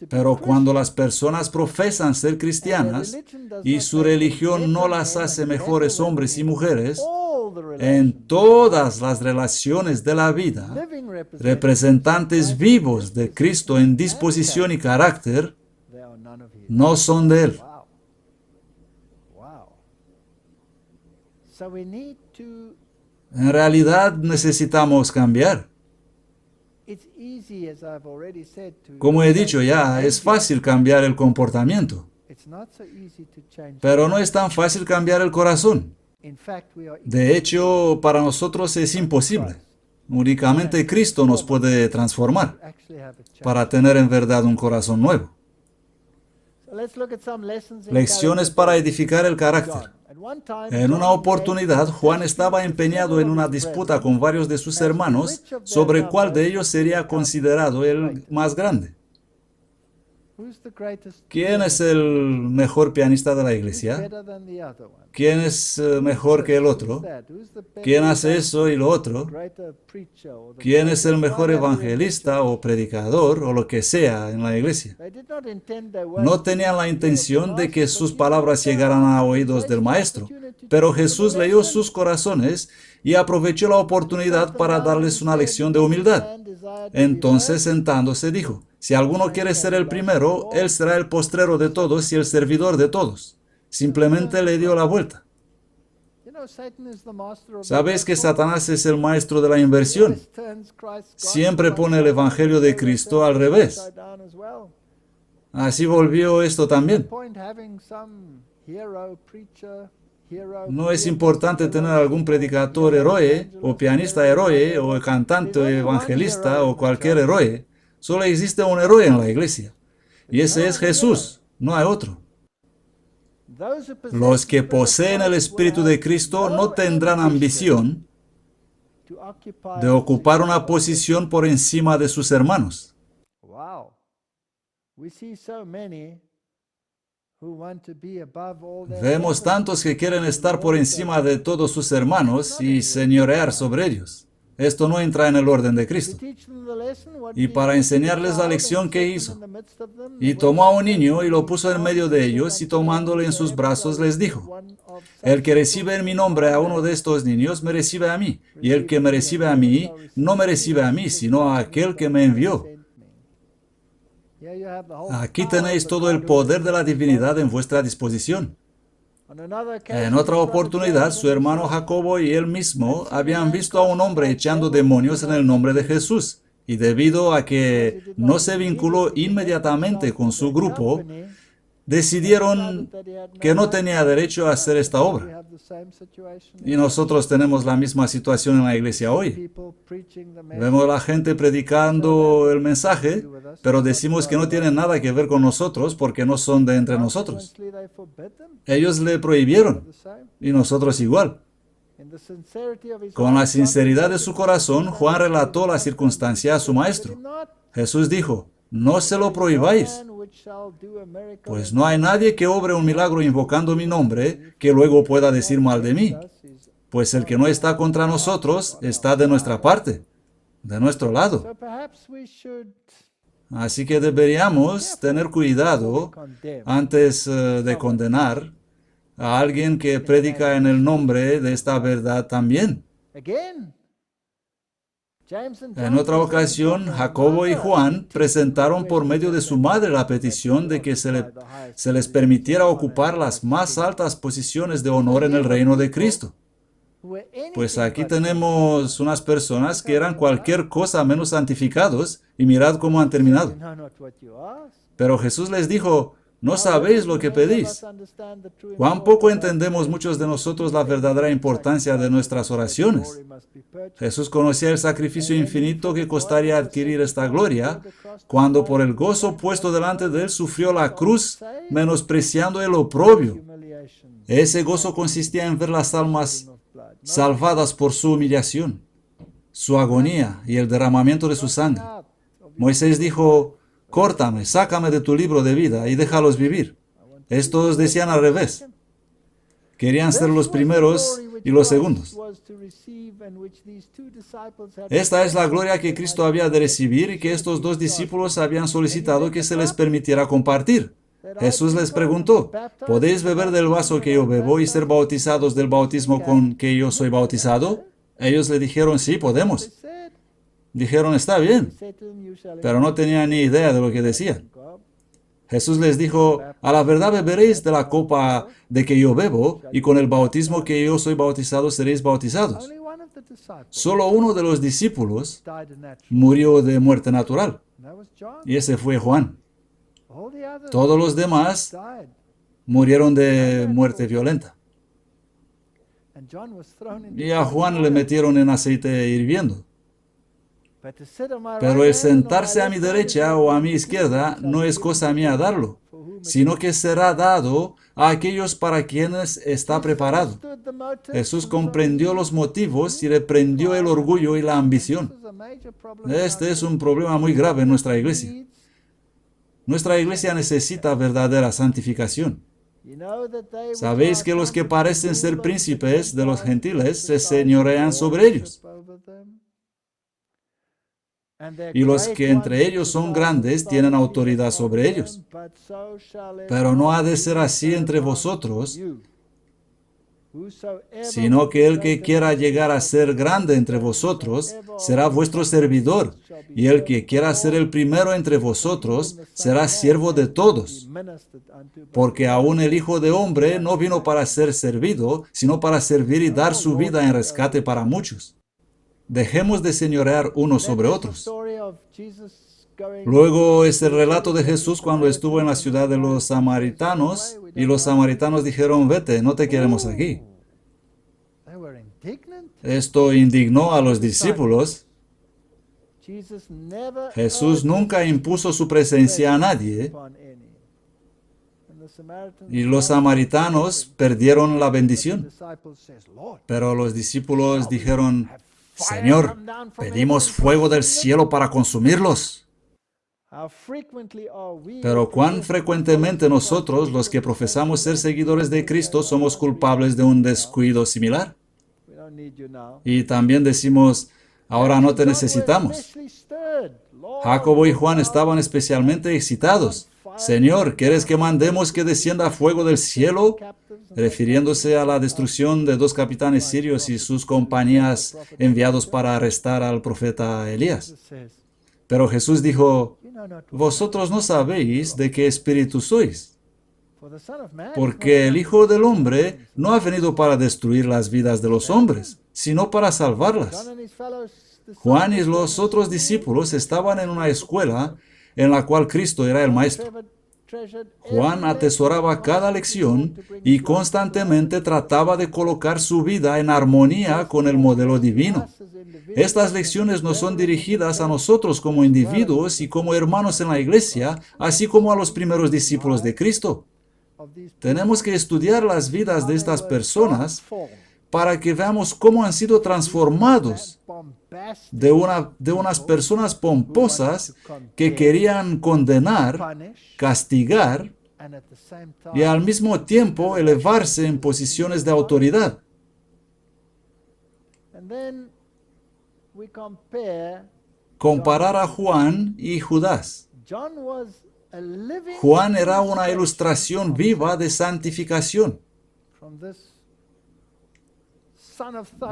Pero cuando las personas profesan ser cristianas y su religión no las hace mejores hombres y mujeres, en todas las relaciones de la vida, representantes vivos de Cristo en disposición y carácter, no son de Él. En realidad necesitamos cambiar. Como he dicho ya, es fácil cambiar el comportamiento, pero no es tan fácil cambiar el corazón. De hecho, para nosotros es imposible. Únicamente Cristo nos puede transformar para tener en verdad un corazón nuevo. Lecciones para edificar el carácter. En una oportunidad, Juan estaba empeñado en una disputa con varios de sus hermanos sobre cuál de ellos sería considerado el más grande. ¿Quién es el mejor pianista de la iglesia? ¿Quién es mejor que el otro? ¿Quién hace eso y lo otro? ¿Quién es el mejor evangelista o predicador o lo que sea en la iglesia? No tenían la intención de que sus palabras llegaran a oídos del maestro, pero Jesús leyó sus corazones y aprovechó la oportunidad para darles una lección de humildad. Entonces, sentándose, dijo: si alguno quiere ser el primero, él será el postrero de todos y el servidor de todos. Simplemente le dio la vuelta. ¿Sabéis que Satanás es el maestro de la inversión? Siempre pone el evangelio de Cristo al revés. Así volvió esto también. No es importante tener algún predicador héroe, o pianista héroe, o cantante evangelista, o cualquier héroe. Solo existe un héroe en la iglesia. Y ese es Jesús. No hay otro. Los que poseen el Espíritu de Cristo no tendrán ambición de ocupar una posición por encima de sus hermanos. Vemos tantos que quieren estar por encima de todos sus hermanos y señorear sobre ellos. Esto no entra en el orden de Cristo. Y para enseñarles la lección que hizo, y tomó a un niño y lo puso en medio de ellos, y tomándole en sus brazos les dijo: el que recibe en mi nombre a uno de estos niños, me recibe a mí, y el que me recibe a mí, no me recibe a mí, sino a aquel que me envió. Aquí tenéis todo el poder de la divinidad en vuestra disposición. En otra oportunidad, su hermano Jacobo y él mismo habían visto a un hombre echando demonios en el nombre de Jesús, y debido a que no se vinculó inmediatamente con su grupo, decidieron que no tenía derecho a hacer esta obra. Y nosotros tenemos la misma situación en la iglesia hoy. Vemos a la gente predicando el mensaje, pero decimos que no tienen nada que ver con nosotros porque no son de entre nosotros. Ellos le prohibieron, y nosotros igual. Con la sinceridad de su corazón, Juan relató la circunstancia a su maestro. Jesús dijo: no se lo prohibáis, pues no hay nadie que obre un milagro invocando mi nombre que luego pueda decir mal de mí. Pues el que no está contra nosotros está de nuestra parte, de nuestro lado. Así que deberíamos tener cuidado antes de condenar a alguien que predica en el nombre de esta verdad también. En otra ocasión, Jacobo y Juan presentaron por medio de su madre la petición de que se les permitiera ocupar las más altas posiciones de honor en el reino de Cristo. Pues aquí tenemos unas personas que eran cualquier cosa menos santificados, y mirad cómo han terminado. Pero Jesús les dijo: no sabéis lo que pedís. Cuán poco entendemos muchos de nosotros la verdadera importancia de nuestras oraciones. Jesús conocía el sacrificio infinito que costaría adquirir esta gloria, cuando por el gozo puesto delante de él sufrió la cruz, menospreciando el oprobio. Ese gozo consistía en ver las almas salvadas por su humillación, su agonía y el derramamiento de su sangre. Moisés dijo: córtame, sácame de tu libro de vida y déjalos vivir. Estos decían al revés. Querían ser los primeros y los segundos. Esta es la gloria que Cristo había de recibir y que estos dos discípulos habían solicitado que se les permitiera compartir. Jesús les preguntó: ¿podéis beber del vaso que yo bebo y ser bautizados del bautismo con que yo soy bautizado? Ellos le dijeron: sí, podemos. Dijeron: está bien, pero no tenían ni idea de lo que decían. Jesús les dijo: a la verdad beberéis de la copa de que yo bebo, y con el bautismo que yo soy bautizado seréis bautizados. Solo uno de los discípulos murió de muerte natural, y ese fue Juan. Todos los demás murieron de muerte violenta. Y a Juan le metieron en aceite hirviendo. Pero el sentarse a mi derecha o a mi izquierda no es cosa mía darlo, sino que será dado a aquellos para quienes está preparado. Jesús comprendió los motivos y reprendió el orgullo y la ambición. Este es un problema muy grave en nuestra iglesia. Nuestra iglesia necesita verdadera santificación. Sabéis que los que parecen ser príncipes de los gentiles se señorean sobre ellos. Y los que entre ellos son grandes tienen autoridad sobre ellos. Pero no ha de ser así entre vosotros, sino que el que quiera llegar a ser grande entre vosotros será vuestro servidor, y el que quiera ser el primero entre vosotros será siervo de todos. Porque aún el Hijo de Hombre no vino para ser servido, sino para servir y dar su vida en rescate para muchos. Dejemos de señorear unos sobre otros. Luego es el relato de Jesús cuando estuvo en la ciudad de los samaritanos, y los samaritanos dijeron, vete, no te queremos aquí. Esto indignó a los discípulos. Jesús nunca impuso su presencia a nadie, y los samaritanos perdieron la bendición. Pero los discípulos dijeron, Señor, pedimos fuego del cielo para consumirlos. Pero cuán frecuentemente nosotros, los que profesamos ser seguidores de Cristo, somos culpables de un descuido similar. Y también decimos, ahora no te necesitamos. Jacobo y Juan estaban especialmente excitados. Señor, ¿quieres que mandemos que descienda fuego del cielo? Refiriéndose a la destrucción de 2 capitanes sirios y sus compañías enviados para arrestar al profeta Elías. Pero Jesús dijo, vosotros no sabéis de qué espíritu sois, porque el Hijo del Hombre no ha venido para destruir las vidas de los hombres, sino para salvarlas. Juan y los otros discípulos estaban en una escuela en la cual Cristo era el maestro. Juan atesoraba cada lección y constantemente trataba de colocar su vida en armonía con el modelo divino. Estas lecciones nos son dirigidas a nosotros como individuos y como hermanos en la iglesia, así como a los primeros discípulos de Cristo. Tenemos que estudiar las vidas de estas personas para que veamos cómo han sido transformados de unas personas pomposas que querían condenar, castigar y al mismo tiempo elevarse en posiciones de autoridad. Comparar a Juan y Judas. Juan era una ilustración viva de santificación.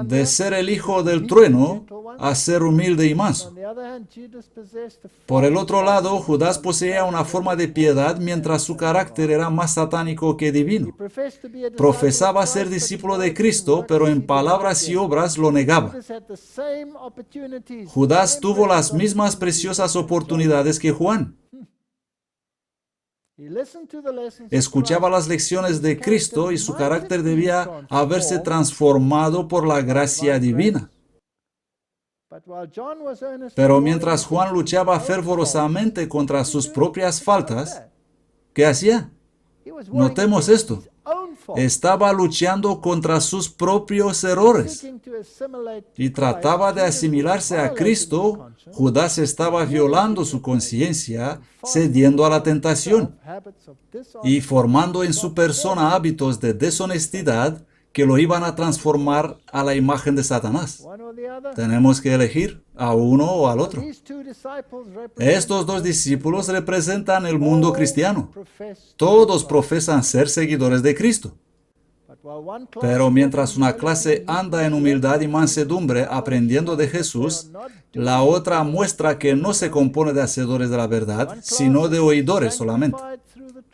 De ser el hijo del trueno a ser humilde y manso. Por el otro lado, Judas poseía una forma de piedad mientras su carácter era más satánico que divino. Profesaba ser discípulo de Cristo, pero en palabras y obras lo negaba. Judas tuvo las mismas preciosas oportunidades que Juan. Escuchaba las lecciones de Cristo y su carácter debía haberse transformado por la gracia divina. Pero mientras Juan luchaba fervorosamente contra sus propias faltas, ¿qué hacía? Notemos esto. Estaba luchando contra sus propios errores y trataba de asimilarse a Cristo. Judas estaba violando su conciencia, cediendo a la tentación y formando en su persona hábitos de deshonestidad que lo iban a transformar a la imagen de Satanás. Tenemos que elegir a uno o al otro. Estos 2 discípulos representan el mundo cristiano. Todos profesan ser seguidores de Cristo. Pero mientras una clase anda en humildad y mansedumbre aprendiendo de Jesús, la otra muestra que no se compone de hacedores de la verdad, sino de oidores solamente.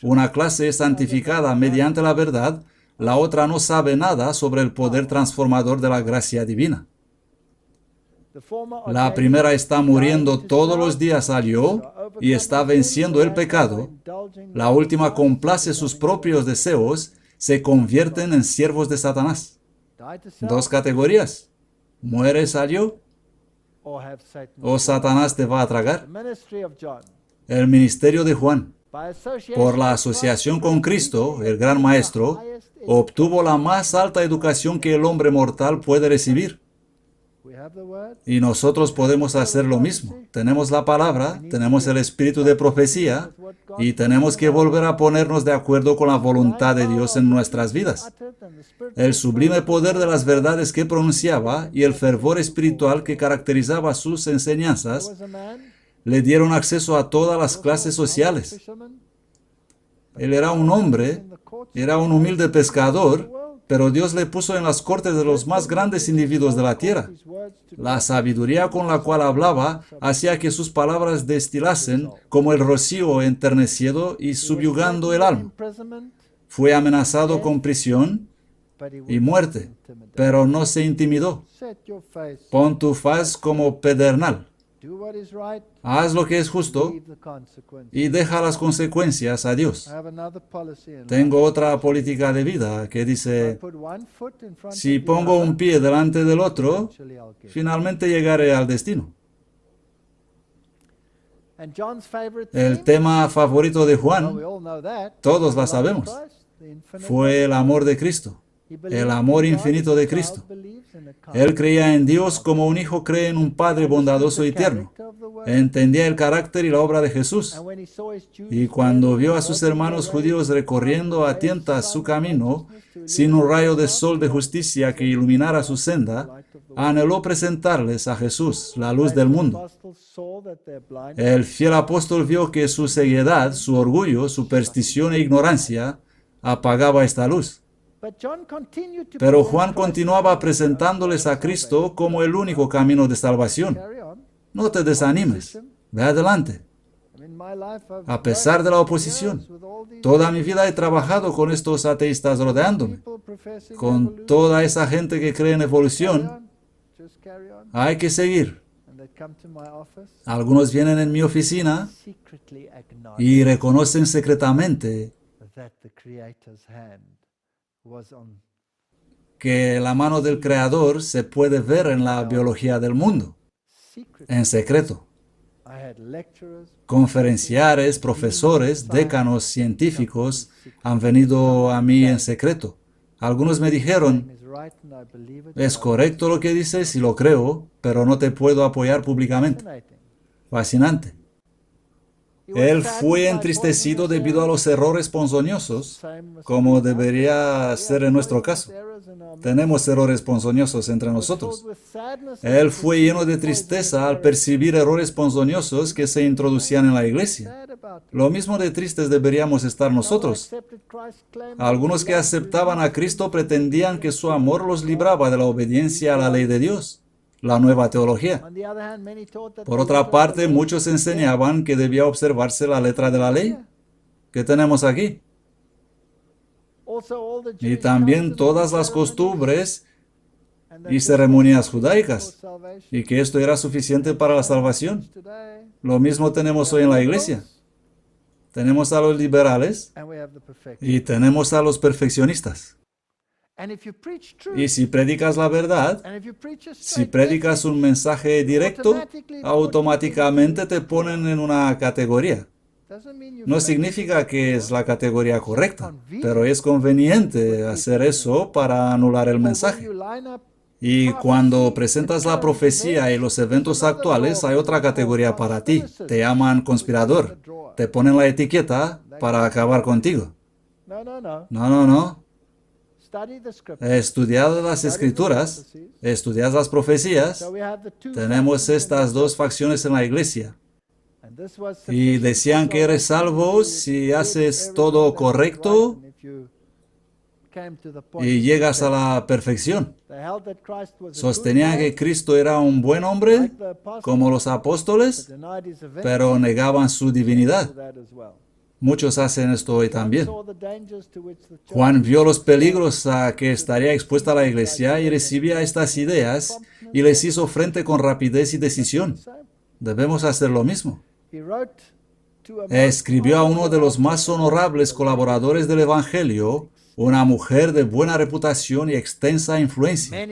Una clase es santificada mediante la verdad, la otra no sabe nada sobre el poder transformador de la gracia divina. La primera está muriendo todos los días al yo y está venciendo el pecado. La última complace sus propios deseos, se convierten en siervos de Satanás. 2 categorías. ¿Mueres al yo o Satanás te va a tragar? El ministerio de Juan. Por la asociación con Cristo, el gran maestro, obtuvo la más alta educación que el hombre mortal puede recibir. Y nosotros podemos hacer lo mismo. Tenemos la palabra, tenemos el espíritu de profecía y tenemos que volver a ponernos de acuerdo con la voluntad de Dios en nuestras vidas. El sublime poder de las verdades que pronunciaba y el fervor espiritual que caracterizaba sus enseñanzas le dieron acceso a todas las clases sociales. Él era un hombre, era un humilde pescador, pero Dios le puso en las cortes de los más grandes individuos de la tierra. La sabiduría con la cual hablaba hacía que sus palabras destilasen como el rocío enternecido y subyugando el alma. Fue amenazado con prisión y muerte, pero no se intimidó. Pon tu faz como pedernal. Haz lo que es justo y deja las consecuencias a Dios. Tengo otra política de vida que dice, si pongo un pie delante del otro, finalmente llegaré al destino. El tema favorito de Juan, todos la sabemos, fue el amor de Cristo, el amor infinito de Cristo. Él creía en Dios como un hijo cree en un Padre bondadoso y tierno. Entendía el carácter y la obra de Jesús. Y cuando vio a sus hermanos judíos recorriendo a tientas su camino, sin un rayo de sol de justicia que iluminara su senda, anheló presentarles a Jesús, la luz del mundo. El fiel apóstol vio que su ceguedad, su orgullo, superstición e ignorancia apagaba esta luz. Pero Juan continuaba presentándoles a Cristo como el único camino de salvación. No te desanimes, ve adelante. A pesar de la oposición, toda mi vida he trabajado con estos ateístas rodeándome, con toda esa gente que cree en evolución. Hay que seguir. Algunos vienen en mi oficina y reconocen secretamente que la mano del Creador se puede ver en la biología del mundo, en secreto. Conferenciares, profesores, décanos científicos han venido a mí en secreto. Algunos me dijeron, es correcto lo que dices y lo creo, pero no te puedo apoyar públicamente. Fascinante. Él fue entristecido debido a los errores ponzoñosos, como debería ser en nuestro caso. Tenemos errores ponzoñosos entre nosotros. Él fue lleno de tristeza al percibir errores ponzoñosos que se introducían en la iglesia. Lo mismo de tristes deberíamos estar nosotros. Algunos que aceptaban a Cristo pretendían que su amor los libraba de la obediencia a la ley de Dios, la nueva teología. Por otra parte, muchos enseñaban que debía observarse la letra de la ley. ¿Qué tenemos aquí? Y también todas las costumbres y ceremonias judaicas, y que esto era suficiente para la salvación. Lo mismo tenemos hoy en la iglesia. Tenemos a los liberales y tenemos a los perfeccionistas. Y si predicas la verdad, si predicas un mensaje directo, automáticamente te ponen en una categoría. No significa que es la categoría correcta, pero es conveniente hacer eso para anular el mensaje. Y cuando presentas la profecía y los eventos actuales, hay otra categoría para ti. Te llaman conspirador. Te ponen la etiqueta para acabar contigo. No. Estudiad las escrituras, estudiad las profecías. Tenemos estas dos facciones en la iglesia. Y decían que eres salvo si haces todo correcto y llegas a la perfección. Sostenían que Cristo era un buen hombre, como los apóstoles, pero negaban su divinidad. Muchos hacen esto hoy también. Juan vio los peligros a que estaría expuesta la iglesia y recibía estas ideas y les hizo frente con rapidez y decisión. Debemos hacer lo mismo. Escribió a uno de los más honorables colaboradores del Evangelio, una mujer de buena reputación y extensa influencia,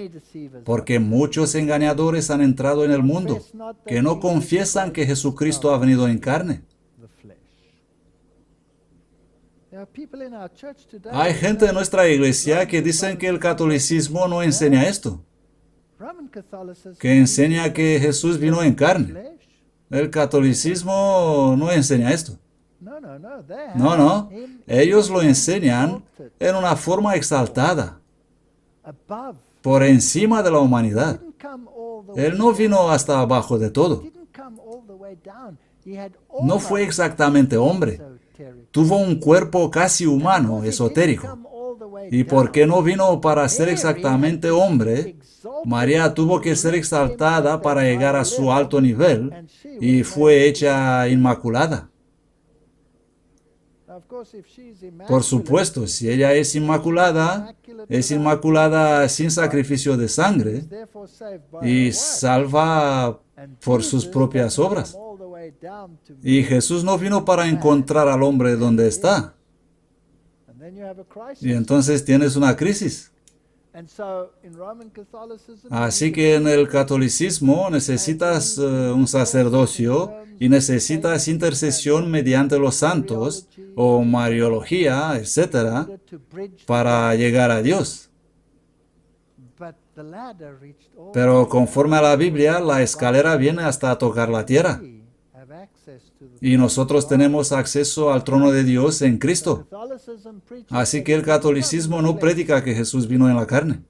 porque muchos engañadores han entrado en el mundo que no confiesan que Jesucristo ha venido en carne. Hay gente en nuestra iglesia que dicen que el catolicismo no enseña esto. que enseña que Jesús vino en carne. El catolicismo no enseña esto. No. Ellos lo enseñan en una forma exaltada, por encima de la humanidad. Él no vino hasta abajo de todo. No fue exactamente hombre. Tuvo un cuerpo casi humano, esotérico. ¿Y por qué no vino para ser exactamente hombre? María tuvo que ser exaltada para llegar a su alto nivel y fue hecha inmaculada. Por supuesto, si ella es inmaculada sin sacrificio de sangre y salva por sus propias obras. Y Jesús no vino para encontrar al hombre donde está. Y entonces tienes una crisis. Así que en el catolicismo necesitas un sacerdocio y necesitas intercesión mediante los santos o mariología, etc., para llegar a Dios. Pero conforme a la Biblia, la escalera viene hasta tocar la tierra. Y nosotros tenemos acceso al trono de Dios en Cristo. Así que el catolicismo no predica que Jesús vino en la carne.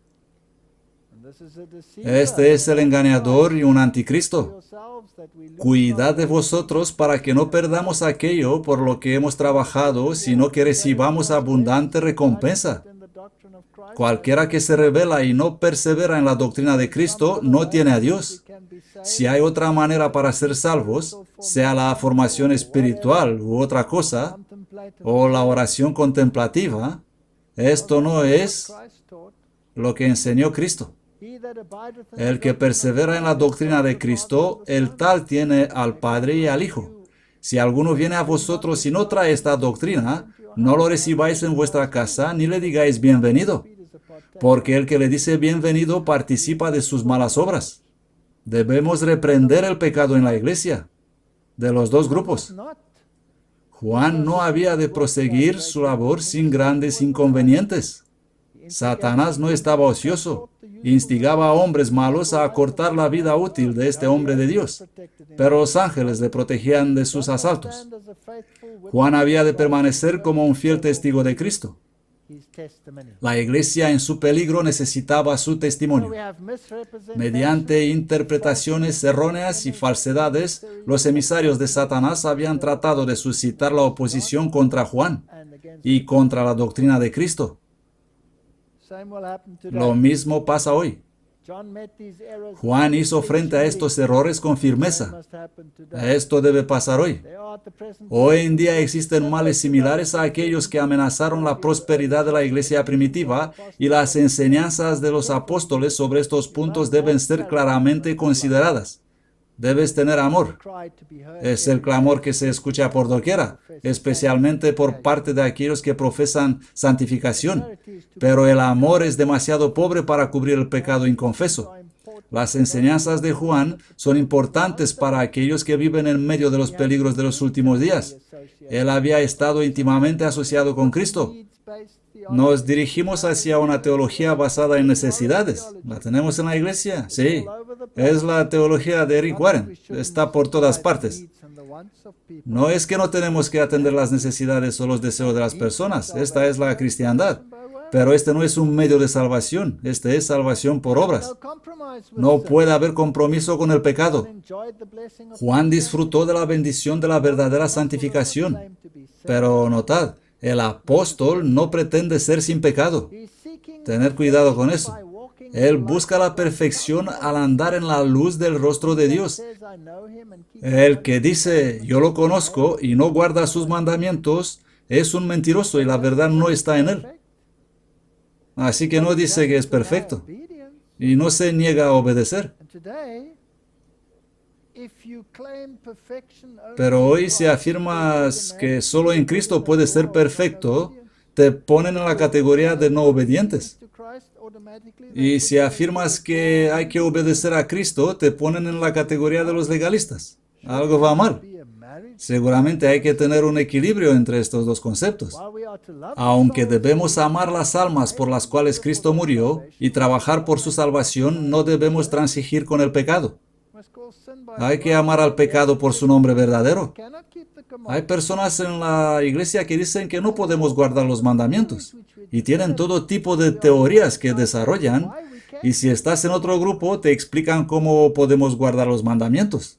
Este es el engañador y un anticristo. Cuidad de vosotros para que no perdamos aquello por lo que hemos trabajado, sino que recibamos abundante recompensa. Cualquiera que se rebela y no persevera en la doctrina de Cristo no tiene a Dios. Si hay otra manera para ser salvos, sea la formación espiritual u otra cosa, o la oración contemplativa, esto no es lo que enseñó Cristo. El que persevera en la doctrina de Cristo, el tal tiene al Padre y al Hijo. Si alguno viene a vosotros y no trae esta doctrina, no lo recibáis en vuestra casa ni le digáis bienvenido, porque el que le dice bienvenido participa de sus malas obras. Debemos reprender el pecado en la iglesia, de los dos grupos. Juan no había de proseguir su labor sin grandes inconvenientes. Satanás no estaba ocioso. Instigaba a hombres malos a acortar la vida útil de este hombre de Dios, pero los ángeles le protegían de sus asaltos. Juan había de permanecer como un fiel testigo de Cristo. La iglesia en su peligro necesitaba su testimonio. Mediante interpretaciones erróneas y falsedades, los emisarios de Satanás habían tratado de suscitar la oposición contra Juan y contra la doctrina de Cristo. Lo mismo pasa hoy. Juan hizo frente a estos errores con firmeza. Esto debe pasar hoy. Hoy en día existen males similares a aquellos que amenazaron la prosperidad de la iglesia primitiva, y las enseñanzas de los apóstoles sobre estos puntos deben ser claramente consideradas. Debes tener amor. Es el clamor que se escucha por doquiera, especialmente por parte de aquellos que profesan santificación. Pero el amor es demasiado pobre para cubrir el pecado inconfeso. Las enseñanzas de Juan son importantes para aquellos que viven en medio de los peligros de los últimos días. Él había estado íntimamente asociado con Cristo. Nos dirigimos hacia una teología basada en necesidades. ¿La tenemos en la iglesia? Sí. Es la teología de Rick Warren. Está por todas partes. No es que no tenemos que atender las necesidades o los deseos de las personas. Esta es la cristiandad. Pero este no es un medio de salvación. Este es salvación por obras. No puede haber compromiso con el pecado. Juan disfrutó de la bendición de la verdadera santificación. Pero notad, el apóstol no pretende ser sin pecado. Tener cuidado con eso. Él busca la perfección al andar en la luz del rostro de Dios. El que dice, yo lo conozco, y no guarda sus mandamientos, es un mentiroso y la verdad no está en él. Así que no dice que es perfecto y no se niega a obedecer. Pero hoy si afirmas que solo en Cristo puedes ser perfecto, te ponen en la categoría de no obedientes. Y si afirmas que hay que obedecer a Cristo, te ponen en la categoría de los legalistas. Algo va mal. Seguramente hay que tener un equilibrio entre estos dos conceptos. Aunque debemos amar las almas por las cuales Cristo murió y trabajar por su salvación, no debemos transigir con el pecado. Hay que amar al pecado por su nombre verdadero. Hay personas en la iglesia que dicen que no podemos guardar los mandamientos y tienen todo tipo de teorías que desarrollan, y si estás en otro grupo te explican cómo podemos guardar los mandamientos.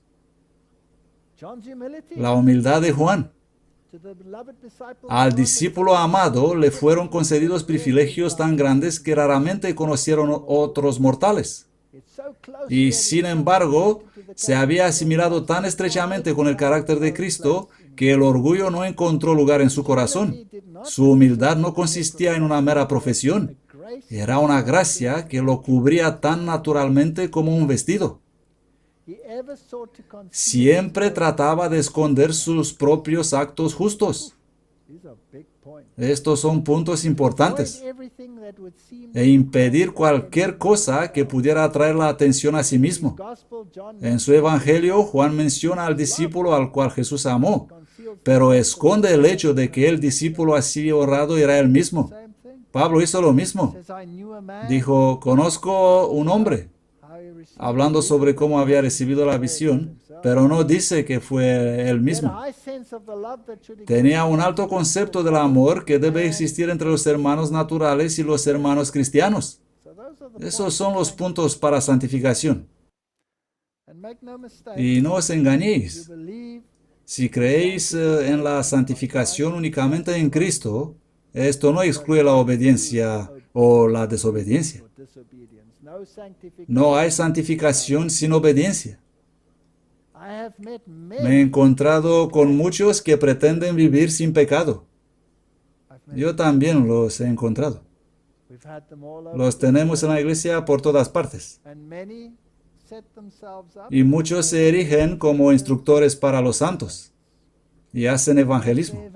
La humildad de Juan. Al discípulo amado le fueron concedidos privilegios tan grandes que raramente conocieron otros mortales. Y sin embargo, se había asimilado tan estrechamente con el carácter de Cristo que el orgullo no encontró lugar en su corazón. Su humildad no consistía en una mera profesión. Era una gracia que lo cubría tan naturalmente como un vestido. Siempre trataba de esconder sus propios actos justos. Estos son puntos importantes. E impedir cualquier cosa que pudiera atraer la atención a sí mismo. En su evangelio, Juan menciona al discípulo al cual Jesús amó, pero esconde el hecho de que el discípulo así honrado era él mismo. Pablo hizo lo mismo. Dijo, conozco un hombre, hablando sobre cómo había recibido la visión, pero no dice que fue él mismo. Tenía un alto concepto del amor que debe existir entre los hermanos naturales y los hermanos cristianos. Esos son los puntos para santificación. Y no os engañéis. Si creéis en la santificación únicamente en Cristo, esto no excluye la obediencia o la desobediencia. No hay santificación sin obediencia. Me he encontrado con muchos que pretenden vivir sin pecado. Yo también los he encontrado. Los tenemos en la iglesia por todas partes. Y muchos se erigen como instructores para los santos y hacen evangelismo.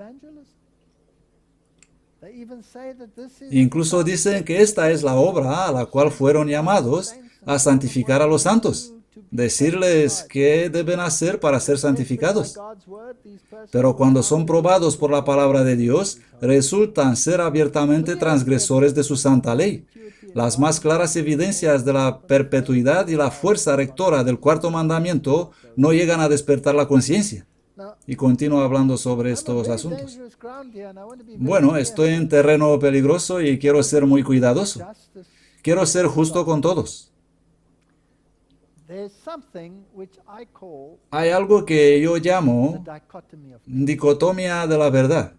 Incluso dicen que esta es la obra a la cual fueron llamados, a santificar a los santos. Decirles qué deben hacer para ser santificados. Pero cuando son probados por la palabra de Dios, resultan ser abiertamente transgresores de su santa ley. Las más claras evidencias de la perpetuidad y la fuerza rectora del cuarto mandamiento no llegan a despertar la conciencia. Y continúa hablando sobre estos asuntos. Bueno, estoy en terreno peligroso y quiero ser muy cuidadoso. Quiero ser justo con todos. Hay algo que yo llamo dicotomía de la verdad.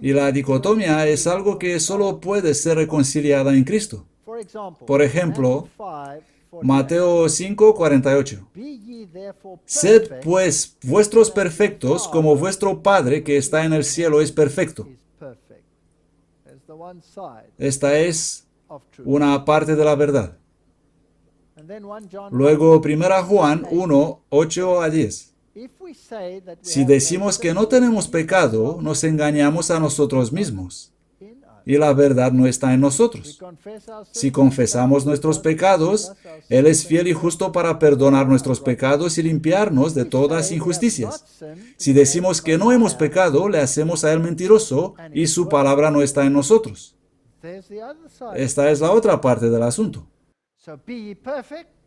Y la dicotomía es algo que solo puede ser reconciliada en Cristo. Por ejemplo, Mateo 5:48. Sed pues vuestros perfectos como vuestro Padre que está en el cielo es perfecto. Esta es una parte de la verdad. Luego, 1 Juan 1:8-10. Si decimos que no tenemos pecado, nos engañamos a nosotros mismos, y la verdad no está en nosotros. Si confesamos nuestros pecados, Él es fiel y justo para perdonar nuestros pecados y limpiarnos de todas injusticias. Si decimos que no hemos pecado, le hacemos a Él mentiroso, y su palabra no está en nosotros. Esta es la otra parte del asunto.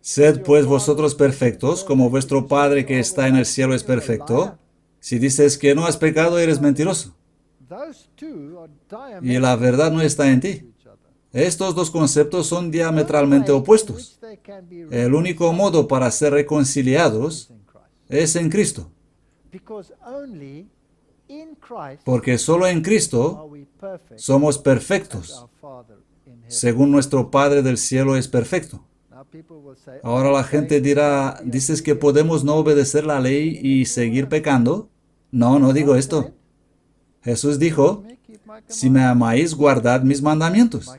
Sed pues vosotros perfectos, como vuestro Padre que está en el cielo es perfecto. Si dices que no has pecado, eres mentiroso, y la verdad no está en ti. Estos dos conceptos son diametralmente opuestos. El único modo para ser reconciliados es en Cristo. Porque solo en Cristo somos perfectos, según nuestro Padre del cielo es perfecto. Ahora la gente dirá, ¿dices que podemos no obedecer la ley y seguir pecando? No, no digo esto. Jesús dijo, si me amáis, guardad mis mandamientos.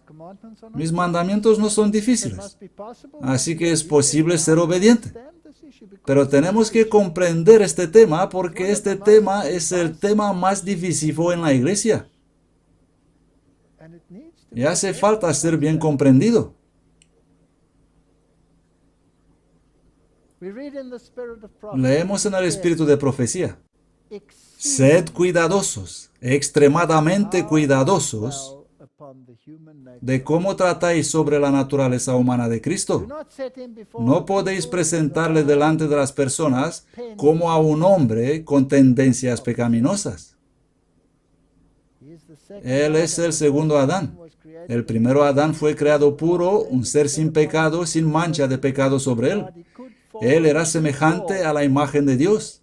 Mis mandamientos no son difíciles, así que es posible ser obediente. Pero tenemos que comprender este tema porque este tema es el tema más divisivo en la iglesia. Y hace falta ser bien comprendido. Leemos en el espíritu de profecía. Sed cuidadosos, extremadamente cuidadosos, de cómo tratáis sobre la naturaleza humana de Cristo. No podéis presentarle delante de las personas como a un hombre con tendencias pecaminosas. Él es el segundo Adán. El primero Adán fue creado puro, un ser sin pecado, sin mancha de pecado sobre él. Él era semejante a la imagen de Dios.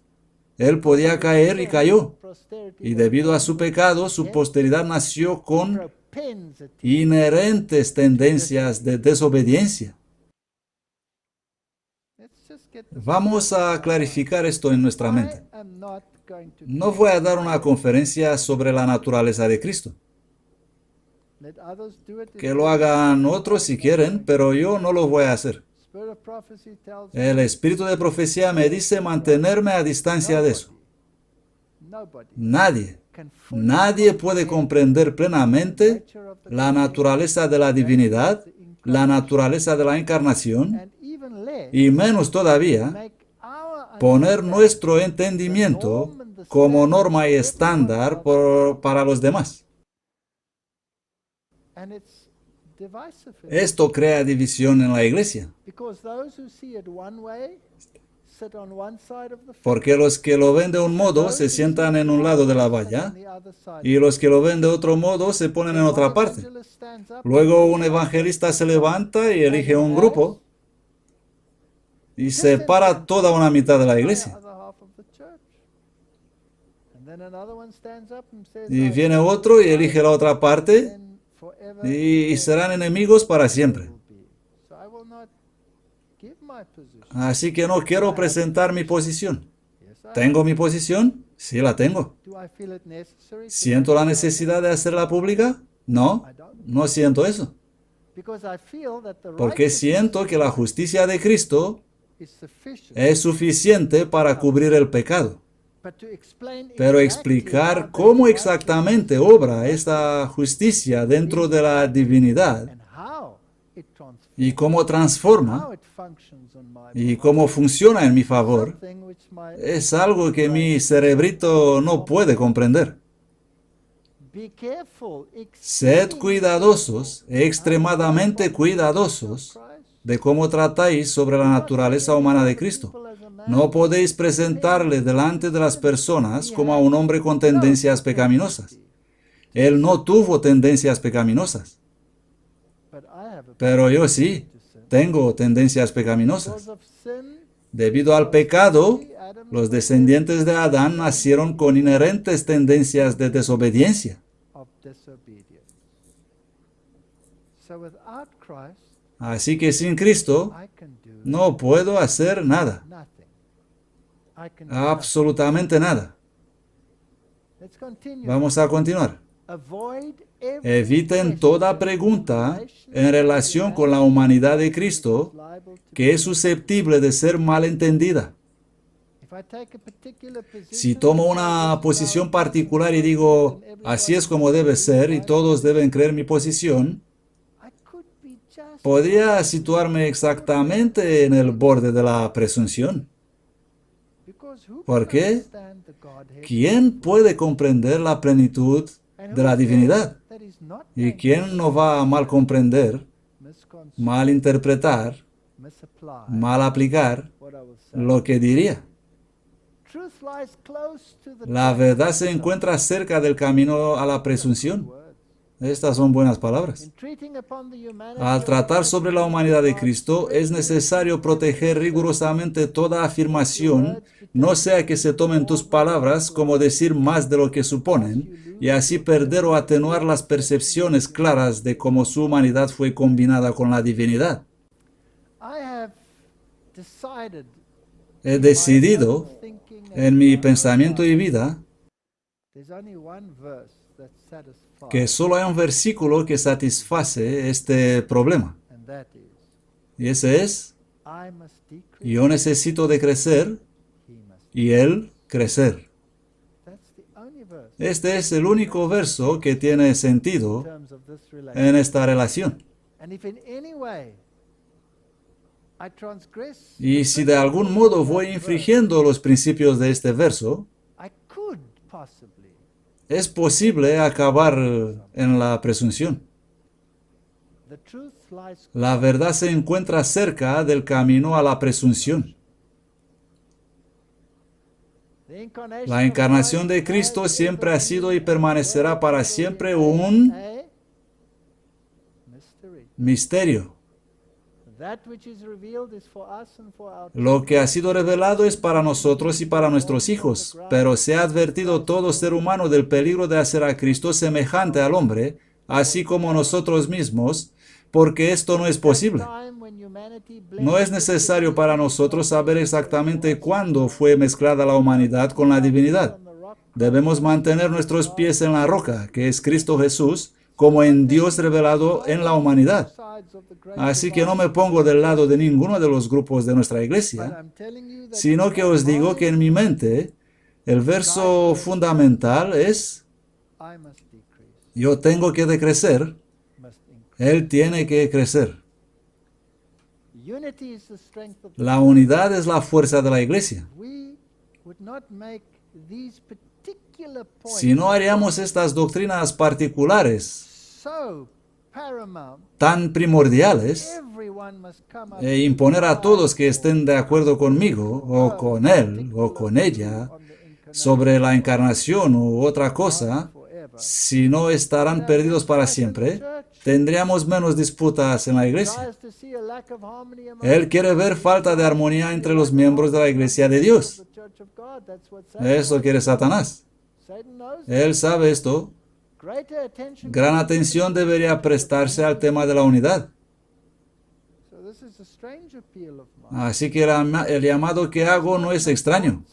Él podía caer y cayó. Y debido a su pecado, su posteridad nació con inherentes tendencias de desobediencia. Vamos a clarificar esto en nuestra mente. No voy a dar una conferencia sobre la naturaleza de Cristo. Que lo hagan otros si quieren, pero yo no lo voy a hacer. El espíritu de profecía me dice mantenerme a distancia de eso. Nadie puede comprender plenamente la naturaleza de la divinidad, la naturaleza de la encarnación, y menos todavía poner nuestro entendimiento como norma y estándar para los demás. Esto crea división en la iglesia. Porque los que lo ven de un modo se sientan en un lado de la valla y los que lo ven de otro modo se ponen en otra parte. Luego un evangelista se levanta y elige un grupo y separa toda una mitad de la iglesia. Y viene otro y elige la otra parte y serán enemigos para siempre. Así que no quiero presentar mi posición. ¿Tengo mi posición? Sí, la tengo. ¿Siento la necesidad de hacerla pública? No, no siento eso. Porque siento que la justicia de Cristo es suficiente para cubrir el pecado. Pero explicar cómo exactamente obra esta justicia dentro de la divinidad y cómo transforma y cómo funciona en mi favor es algo que mi cerebrito no puede comprender. Sed cuidadosos, extremadamente cuidadosos, de cómo tratáis sobre la naturaleza humana de Cristo. No podéis presentarle delante de las personas como a un hombre con tendencias pecaminosas. Él no tuvo tendencias pecaminosas. Pero yo sí, tengo tendencias pecaminosas. Debido al pecado, los descendientes de Adán nacieron con inherentes tendencias de desobediencia. Así que sin Cristo no puedo hacer nada. Absolutamente nada. Vamos a continuar. Eviten toda pregunta en relación con la humanidad de Cristo que es susceptible de ser malentendida. Si tomo una posición particular y digo, así es como debe ser y todos deben creer mi posición, podría situarme exactamente en el borde de la presunción. ¿Por qué? ¿Quién puede comprender la plenitud de la divinidad? ¿Y quién no va a mal comprender, mal interpretar, mal aplicar lo que diría? La verdad se encuentra cerca del camino a la presunción. Estas son buenas palabras. Al tratar sobre la humanidad de Cristo, es necesario proteger rigurosamente toda afirmación, no sea que se tomen tus palabras como decir más de lo que suponen, y así perder o atenuar las percepciones claras de cómo su humanidad fue combinada con la divinidad. He decidido, en mi pensamiento y vida, que solo hay un versículo que satisface este problema. Y ese es, yo necesito de crecer y Él crecer. Este es el único verso que tiene sentido en esta relación. Y si de algún modo voy infringiendo los principios de este verso, es posible acabar en la presunción. La verdad se encuentra cerca del camino a la presunción. La encarnación de Cristo siempre ha sido y permanecerá para siempre un misterio. Lo que ha sido revelado es para nosotros y para nuestros hijos, pero se ha advertido todo ser humano del peligro de hacer a Cristo semejante al hombre, así como nosotros mismos, porque esto no es posible. No es necesario para nosotros saber exactamente cuándo fue mezclada la humanidad con la divinidad. Debemos mantener nuestros pies en la roca, que es Cristo Jesús, como en Dios revelado en la humanidad. Así que no me pongo del lado de ninguno de los grupos de nuestra iglesia, sino que os digo que en mi mente el verso fundamental es: yo tengo que decrecer, Él tiene que crecer. La unidad es la fuerza de la iglesia. Si no haríamos estas doctrinas particulares tan primordiales e imponer a todos que estén de acuerdo conmigo o con él o con ella sobre la encarnación u otra cosa, si no estarán perdidos para siempre, tendríamos menos disputas en la iglesia. Él quiere ver falta de armonía entre los miembros de la iglesia de Dios. Eso quiere Satanás. Él sabe esto. Gran atención debería prestarse al tema de la unidad. Así que el llamado que hago no es extraño.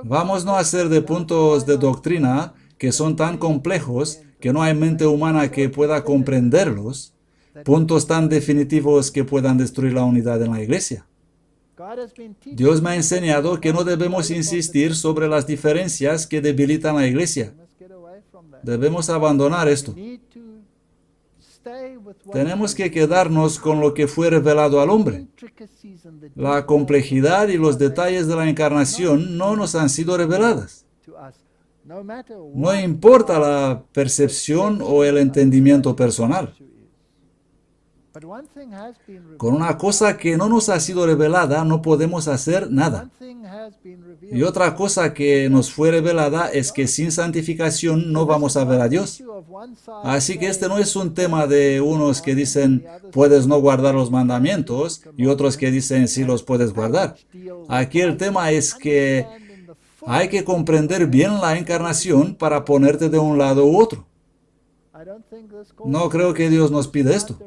Vamos no a hacer de puntos de doctrina que son tan complejos que no hay mente humana que pueda comprenderlos, puntos tan definitivos que puedan destruir la unidad en la iglesia. Dios me ha enseñado que no debemos insistir sobre las diferencias que debilitan la iglesia. Debemos abandonar esto. Tenemos que quedarnos con lo que fue revelado al hombre. La complejidad y los detalles de la encarnación no nos han sido reveladas. No importa la percepción o el entendimiento personal. Con una cosa que no nos ha sido revelada no podemos hacer nada. Y otra cosa que nos fue revelada es que sin santificación no vamos a ver a Dios. Así que este no es un tema de unos que dicen puedes no guardar los mandamientos y otros que dicen sí los puedes guardar. Aquí el tema es que hay que comprender bien la encarnación para ponerte de un lado u otro. No creo que Dios nos pide esto.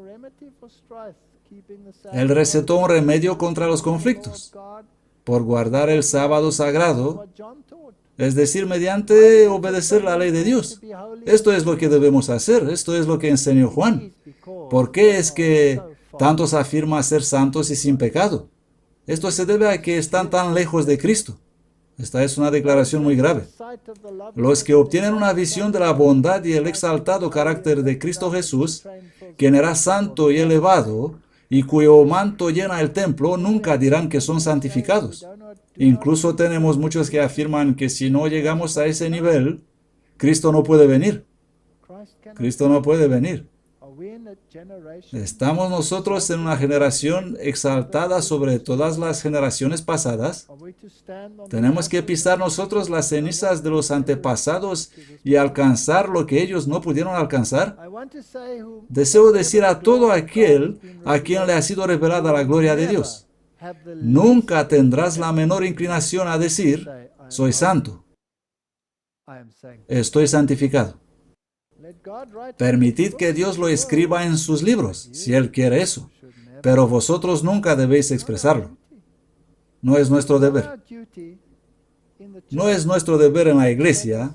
Él recetó un remedio contra los conflictos, por guardar el sábado sagrado, es decir, mediante obedecer la ley de Dios. Esto es lo que debemos hacer, esto es lo que enseñó Juan. ¿Por qué es que tantos afirman ser santos y sin pecado? Esto se debe a que están tan lejos de Cristo. Esta es una declaración muy grave. Los que obtienen una visión de la bondad y el exaltado carácter de Cristo Jesús, quien era santo y elevado, y cuyo manto llena el templo, nunca dirán que son santificados. Incluso tenemos muchos que afirman que si no llegamos a ese nivel, Cristo no puede venir. Cristo no puede venir. ¿Estamos nosotros en una generación exaltada sobre todas las generaciones pasadas? ¿Tenemos que pisar nosotros las cenizas de los antepasados y alcanzar lo que ellos no pudieron alcanzar? Deseo decir a todo aquel a quien le ha sido revelada la gloria de Dios: nunca tendrás la menor inclinación a decir, soy santo, estoy santificado. Permitid que Dios lo escriba en sus libros, si Él quiere eso, pero vosotros nunca debéis expresarlo. No es nuestro deber. No es nuestro deber en la iglesia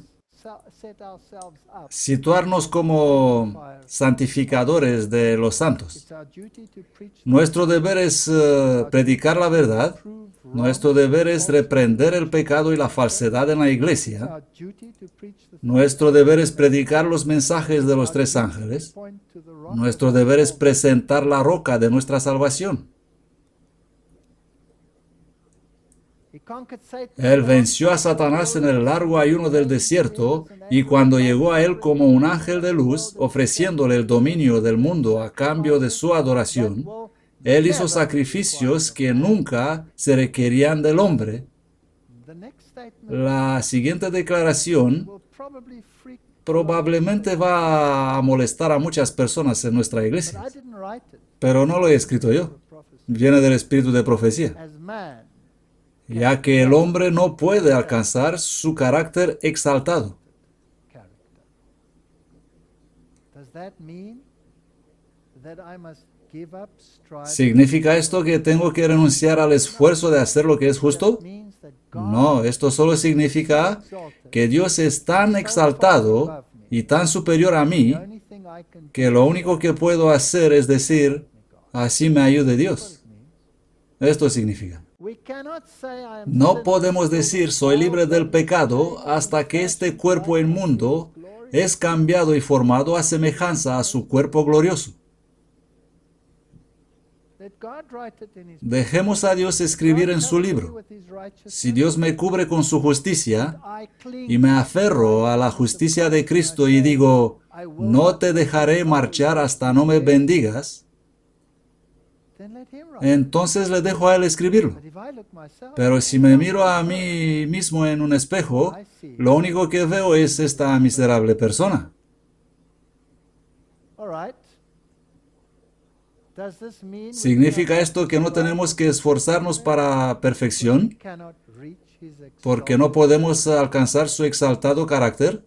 situarnos como santificadores de los santos. Nuestro deber es predicar la verdad. Nuestro deber es reprender el pecado y la falsedad en la iglesia. Nuestro deber es predicar los mensajes de los tres ángeles. Nuestro deber es presentar la roca de nuestra salvación. Él venció a Satanás en el largo ayuno del desierto, y cuando llegó a él como un ángel de luz, ofreciéndole el dominio del mundo a cambio de su adoración, él hizo sacrificios que nunca se requerían del hombre. La siguiente declaración probablemente va a molestar a muchas personas en nuestra iglesia, pero no lo he escrito yo. Viene del espíritu de profecía. Ya que el hombre no puede alcanzar su carácter exaltado. ¿Significa esto que tengo que renunciar al esfuerzo de hacer lo que es justo? No, esto solo significa que Dios es tan exaltado y tan superior a mí que lo único que puedo hacer es decir, así me ayude Dios. Esto significa. No podemos decir soy libre del pecado hasta que este cuerpo inmundo es cambiado y formado a semejanza a su cuerpo glorioso. Dejemos a Dios escribir en su libro. Si Dios me cubre con su justicia y me aferro a la justicia de Cristo y digo, no te dejaré marchar hasta no me bendigas, entonces le dejo a Él escribirlo. Pero si me miro a mí mismo en un espejo, lo único que veo es esta miserable persona. ¿Significa esto que no tenemos que esforzarnos para perfección? ¿Porque no podemos alcanzar su exaltado carácter?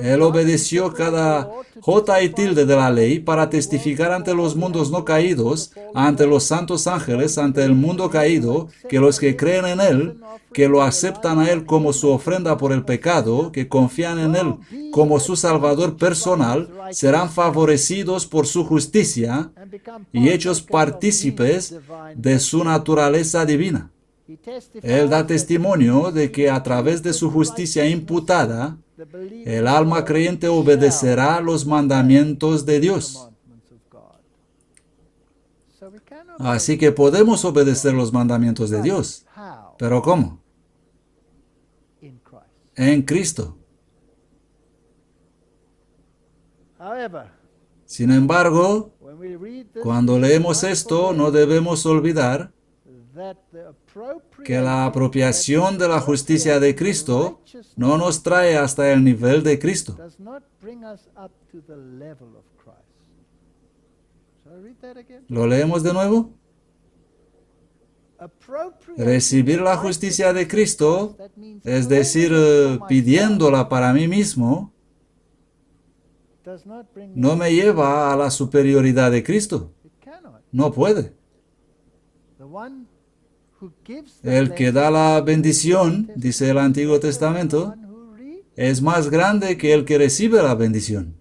Él obedeció cada jota y tilde de la ley para testificar ante los mundos no caídos, ante los santos ángeles, ante el mundo caído, que los que creen en Él, que lo aceptan a Él como su ofrenda por el pecado, que confían en Él como su Salvador personal, serán favorecidos por su justicia y hechos partícipes de su naturaleza divina. Él da testimonio de que a través de su justicia imputada, el alma creyente obedecerá los mandamientos de Dios. Así que podemos obedecer los mandamientos de Dios. ¿Pero cómo? En Cristo. Sin embargo, cuando leemos esto, no debemos olvidar que la apropiación de la justicia de Cristo no nos trae hasta el nivel de Cristo. ¿Lo leemos de nuevo? Recibir la justicia de Cristo, es decir, pidiéndola para mí mismo, no me lleva a la superioridad de Cristo. No puede. El que da la bendición, dice el Antiguo Testamento, es más grande que el que recibe la bendición.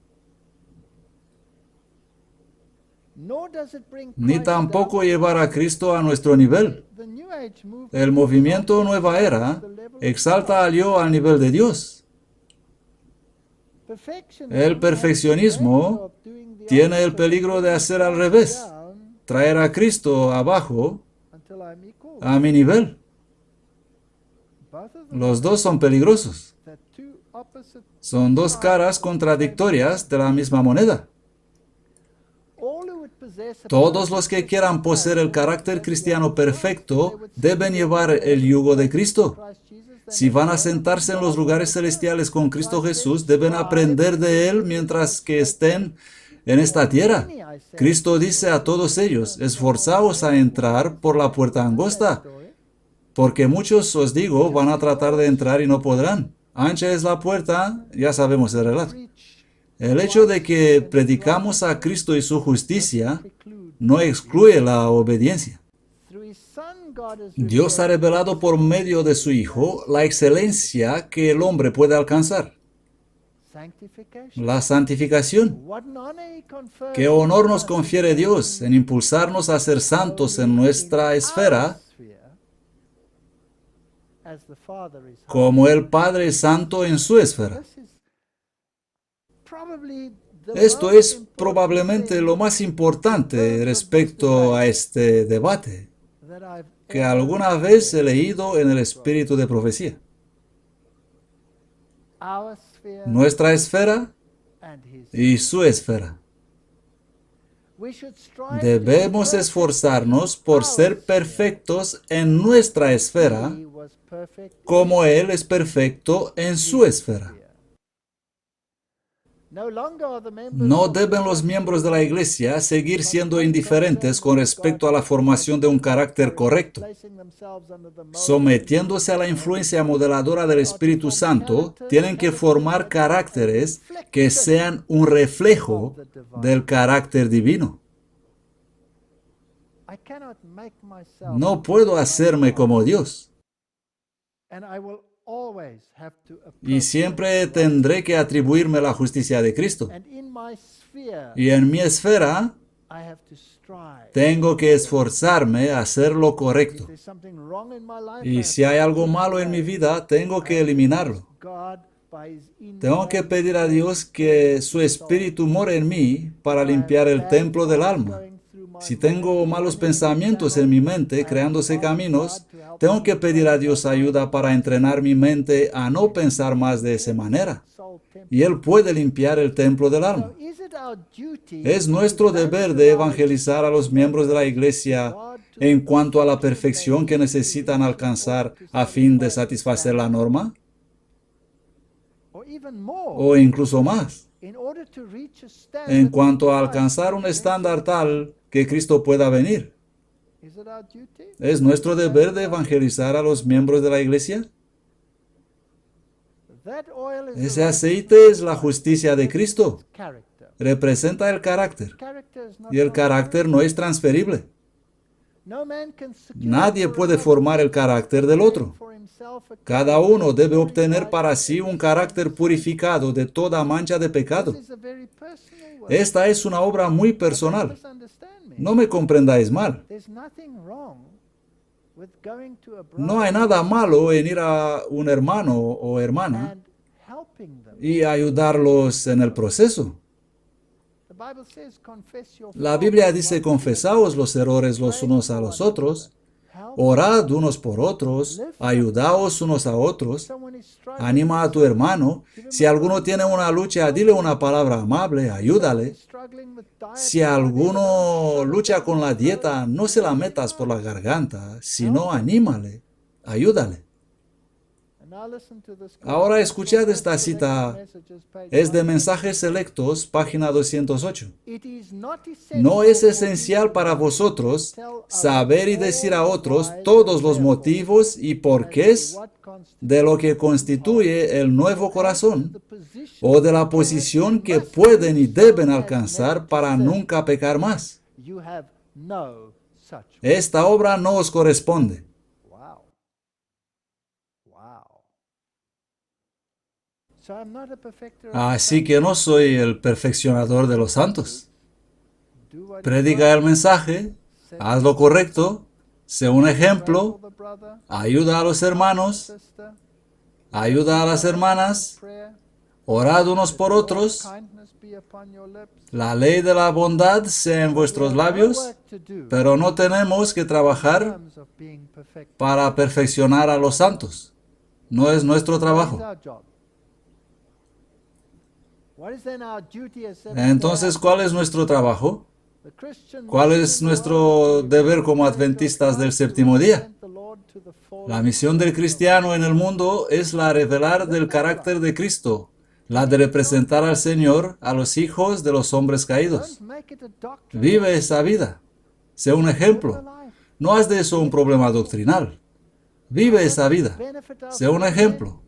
Ni tampoco llevar a Cristo a nuestro nivel. El movimiento Nueva Era exalta al yo al nivel de Dios. El perfeccionismo tiene el peligro de hacer al revés, traer a Cristo abajo a mi nivel. Los dos son peligrosos. Son dos caras contradictorias de la misma moneda. Todos los que quieran poseer el carácter cristiano perfecto deben llevar el yugo de Cristo. Si van a sentarse en los lugares celestiales con Cristo Jesús, deben aprender de Él mientras que estén en esta tierra. Cristo dice a todos ellos, esforzaos a entrar por la puerta angosta, porque muchos, os digo, van a tratar de entrar y no podrán. Ancha es la puerta, ya sabemos el relato. El hecho de que predicamos a Cristo y su justicia no excluye la obediencia. Dios ha revelado por medio de su Hijo la excelencia que el hombre puede alcanzar. La santificación. ¿Qué honor nos confiere Dios en impulsarnos a ser santos en nuestra esfera, como el Padre es santo en su esfera? Esto es probablemente lo más importante respecto a este debate que alguna vez he leído en el espíritu de profecía. Nuestra esfera y su esfera. Debemos esforzarnos por ser perfectos en nuestra esfera, como Él es perfecto en su esfera. No deben los miembros de la Iglesia seguir siendo indiferentes con respecto a la formación de un carácter correcto. Sometiéndose a la influencia modeladora del Espíritu Santo, tienen que formar caracteres que sean un reflejo del carácter divino. No puedo hacerme como Dios. Y siempre tendré que atribuirme la justicia de Cristo. Y en mi esfera, tengo que esforzarme a hacer lo correcto. Y si hay algo malo en mi vida, tengo que eliminarlo. Tengo que pedir a Dios que su Espíritu more en mí para limpiar el templo del alma. Si tengo malos pensamientos en mi mente, creándose caminos, tengo que pedir a Dios ayuda para entrenar mi mente a no pensar más de esa manera. Y Él puede limpiar el templo del alma. Es nuestro deber de evangelizar a los miembros de la Iglesia en cuanto a la perfección que necesitan alcanzar a fin de satisfacer la norma, o incluso más, en cuanto a alcanzar un estándar tal que Cristo pueda venir. ¿Es nuestro deber de evangelizar a los miembros de la Iglesia? Ese aceite es la justicia de Cristo. Representa el carácter. Y el carácter no es transferible. Nadie puede formar el carácter del otro. Cada uno debe obtener para sí un carácter purificado de toda mancha de pecado. Esta es una obra muy personal. No me comprendáis mal. No hay nada malo en ir a un hermano o hermana y ayudarlos en el proceso. La Biblia dice: confesaos los errores los unos a los otros, orad unos por otros, ayudaos unos a otros, anima a tu hermano. Si alguno tiene una lucha, dile una palabra amable, ayúdale. Si alguno lucha con la dieta, no se la metas por la garganta, sino anímale, ayúdale. Ahora escuchad esta cita, es de Mensajes Selectos, página 208. No es esencial para vosotros saber y decir a otros todos los motivos y porqués de lo que constituye el nuevo corazón, o de la posición que pueden y deben alcanzar para nunca pecar más. Esta obra no os corresponde. Así que no soy el perfeccionador de los santos. Predica el mensaje, haz lo correcto, sé un ejemplo, ayuda a los hermanos, ayuda a las hermanas, orad unos por otros, la ley de la bondad sea en vuestros labios, pero no tenemos que trabajar para perfeccionar a los santos. No es nuestro trabajo. Entonces, ¿cuál es nuestro trabajo? ¿Cuál es nuestro deber como adventistas del séptimo día? La misión del cristiano en el mundo es la de revelar del carácter de Cristo, la de representar al Señor a los hijos de los hombres caídos. Vive esa vida. Sé un ejemplo. No haz de eso un problema doctrinal. Vive esa vida. Sé un ejemplo.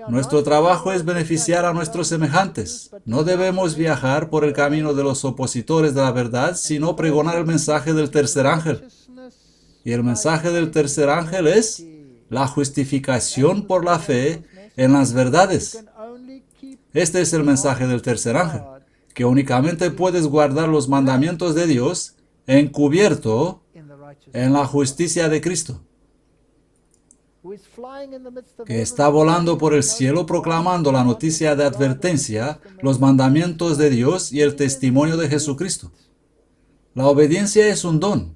Nuestro trabajo es beneficiar a nuestros semejantes. No debemos viajar por el camino de los opositores de la verdad, sino pregonar el mensaje del tercer ángel. Y el mensaje del tercer ángel es la justificación por la fe en las verdades. Este es el mensaje del tercer ángel, que únicamente puedes guardar los mandamientos de Dios encubierto en la justicia de Cristo, que está volando por el cielo proclamando la noticia de advertencia, los mandamientos de Dios y el testimonio de Jesucristo. La obediencia es un don,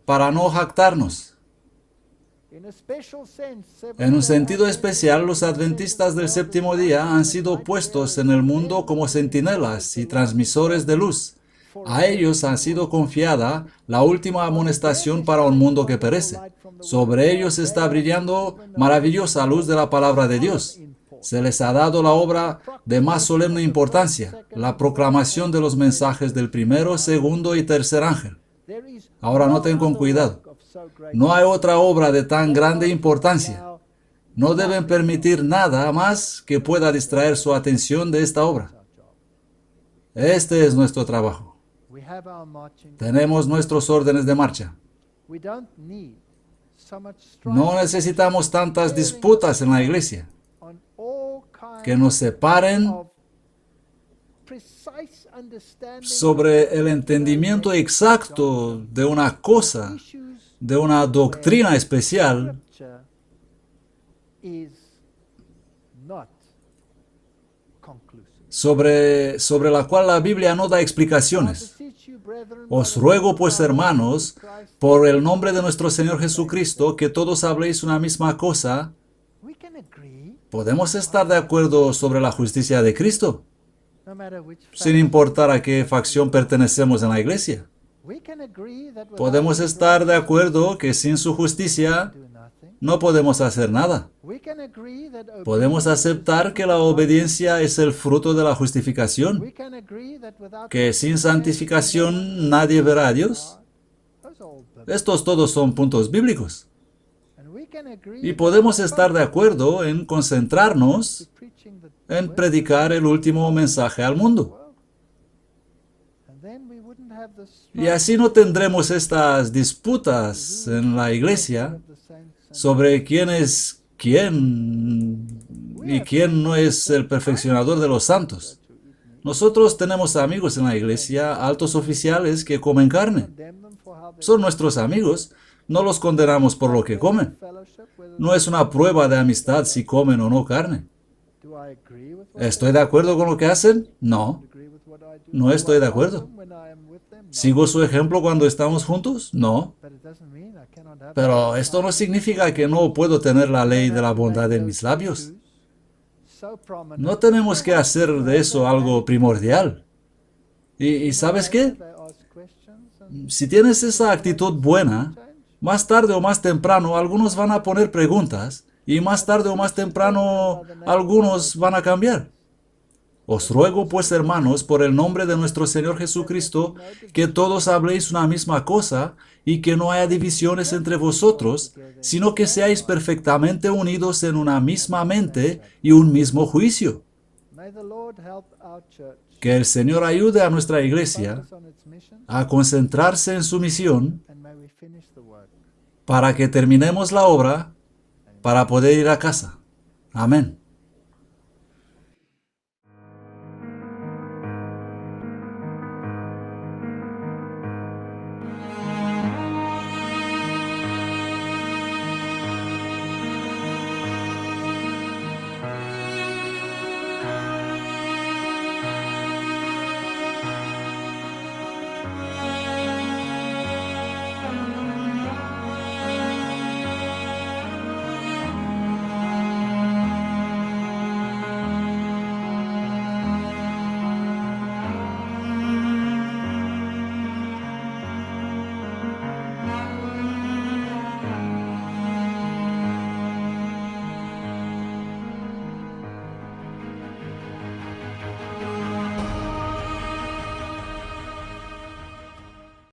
para no jactarnos. En un sentido especial, los adventistas del séptimo día han sido puestos en el mundo como centinelas y transmisores de luz. A ellos ha sido confiada la última amonestación para un mundo que perece. Sobre ellos está brillando maravillosa luz de la palabra de Dios. Se les ha dado la obra de más solemne importancia, la proclamación de los mensajes del primero, segundo y tercer ángel. Ahora noten con cuidado. No hay otra obra de tan grande importancia. No deben permitir nada más que pueda distraer su atención de esta obra. Este es nuestro trabajo. Tenemos nuestros órdenes de marcha. No necesitamos tantas disputas en la iglesia que nos separen sobre el entendimiento exacto de una cosa, de una doctrina especial, sobre la cual la Biblia no da explicaciones. Os ruego pues, hermanos, por el nombre de nuestro Señor Jesucristo, que todos habléis una misma cosa. ¿Podemos estar de acuerdo sobre la justicia de Cristo? Sin importar a qué facción pertenecemos en la iglesia. Podemos estar de acuerdo que sin su justicia no podemos hacer nada. Podemos aceptar que la obediencia es el fruto de la justificación, que sin santificación nadie verá a Dios. Estos todos son puntos bíblicos. Y podemos estar de acuerdo en concentrarnos en predicar el último mensaje al mundo. Y así no tendremos estas disputas en la iglesia sobre quién es quién y quién no es el perfeccionador de los santos. Nosotros tenemos amigos en la iglesia, altos oficiales que comen carne. Son nuestros amigos. No los condenamos por lo que comen. No es una prueba de amistad si comen o no carne. ¿Estoy de acuerdo con lo que hacen? No. No estoy de acuerdo. ¿Sigo su ejemplo cuando estamos juntos? No. Pero esto no significa que no puedo tener la ley de la bondad en mis labios. No tenemos que hacer de eso algo primordial. ¿Y sabes qué? Si tienes esa actitud buena, más tarde o más temprano algunos van a poner preguntas y más tarde o más temprano algunos van a cambiar. Os ruego pues, hermanos, por el nombre de nuestro Señor Jesucristo, que todos habléis una misma cosa y que no haya divisiones entre vosotros, sino que seáis perfectamente unidos en una misma mente y un mismo juicio. Que el Señor ayude a nuestra iglesia a concentrarse en su misión para que terminemos la obra para poder ir a casa. Amén.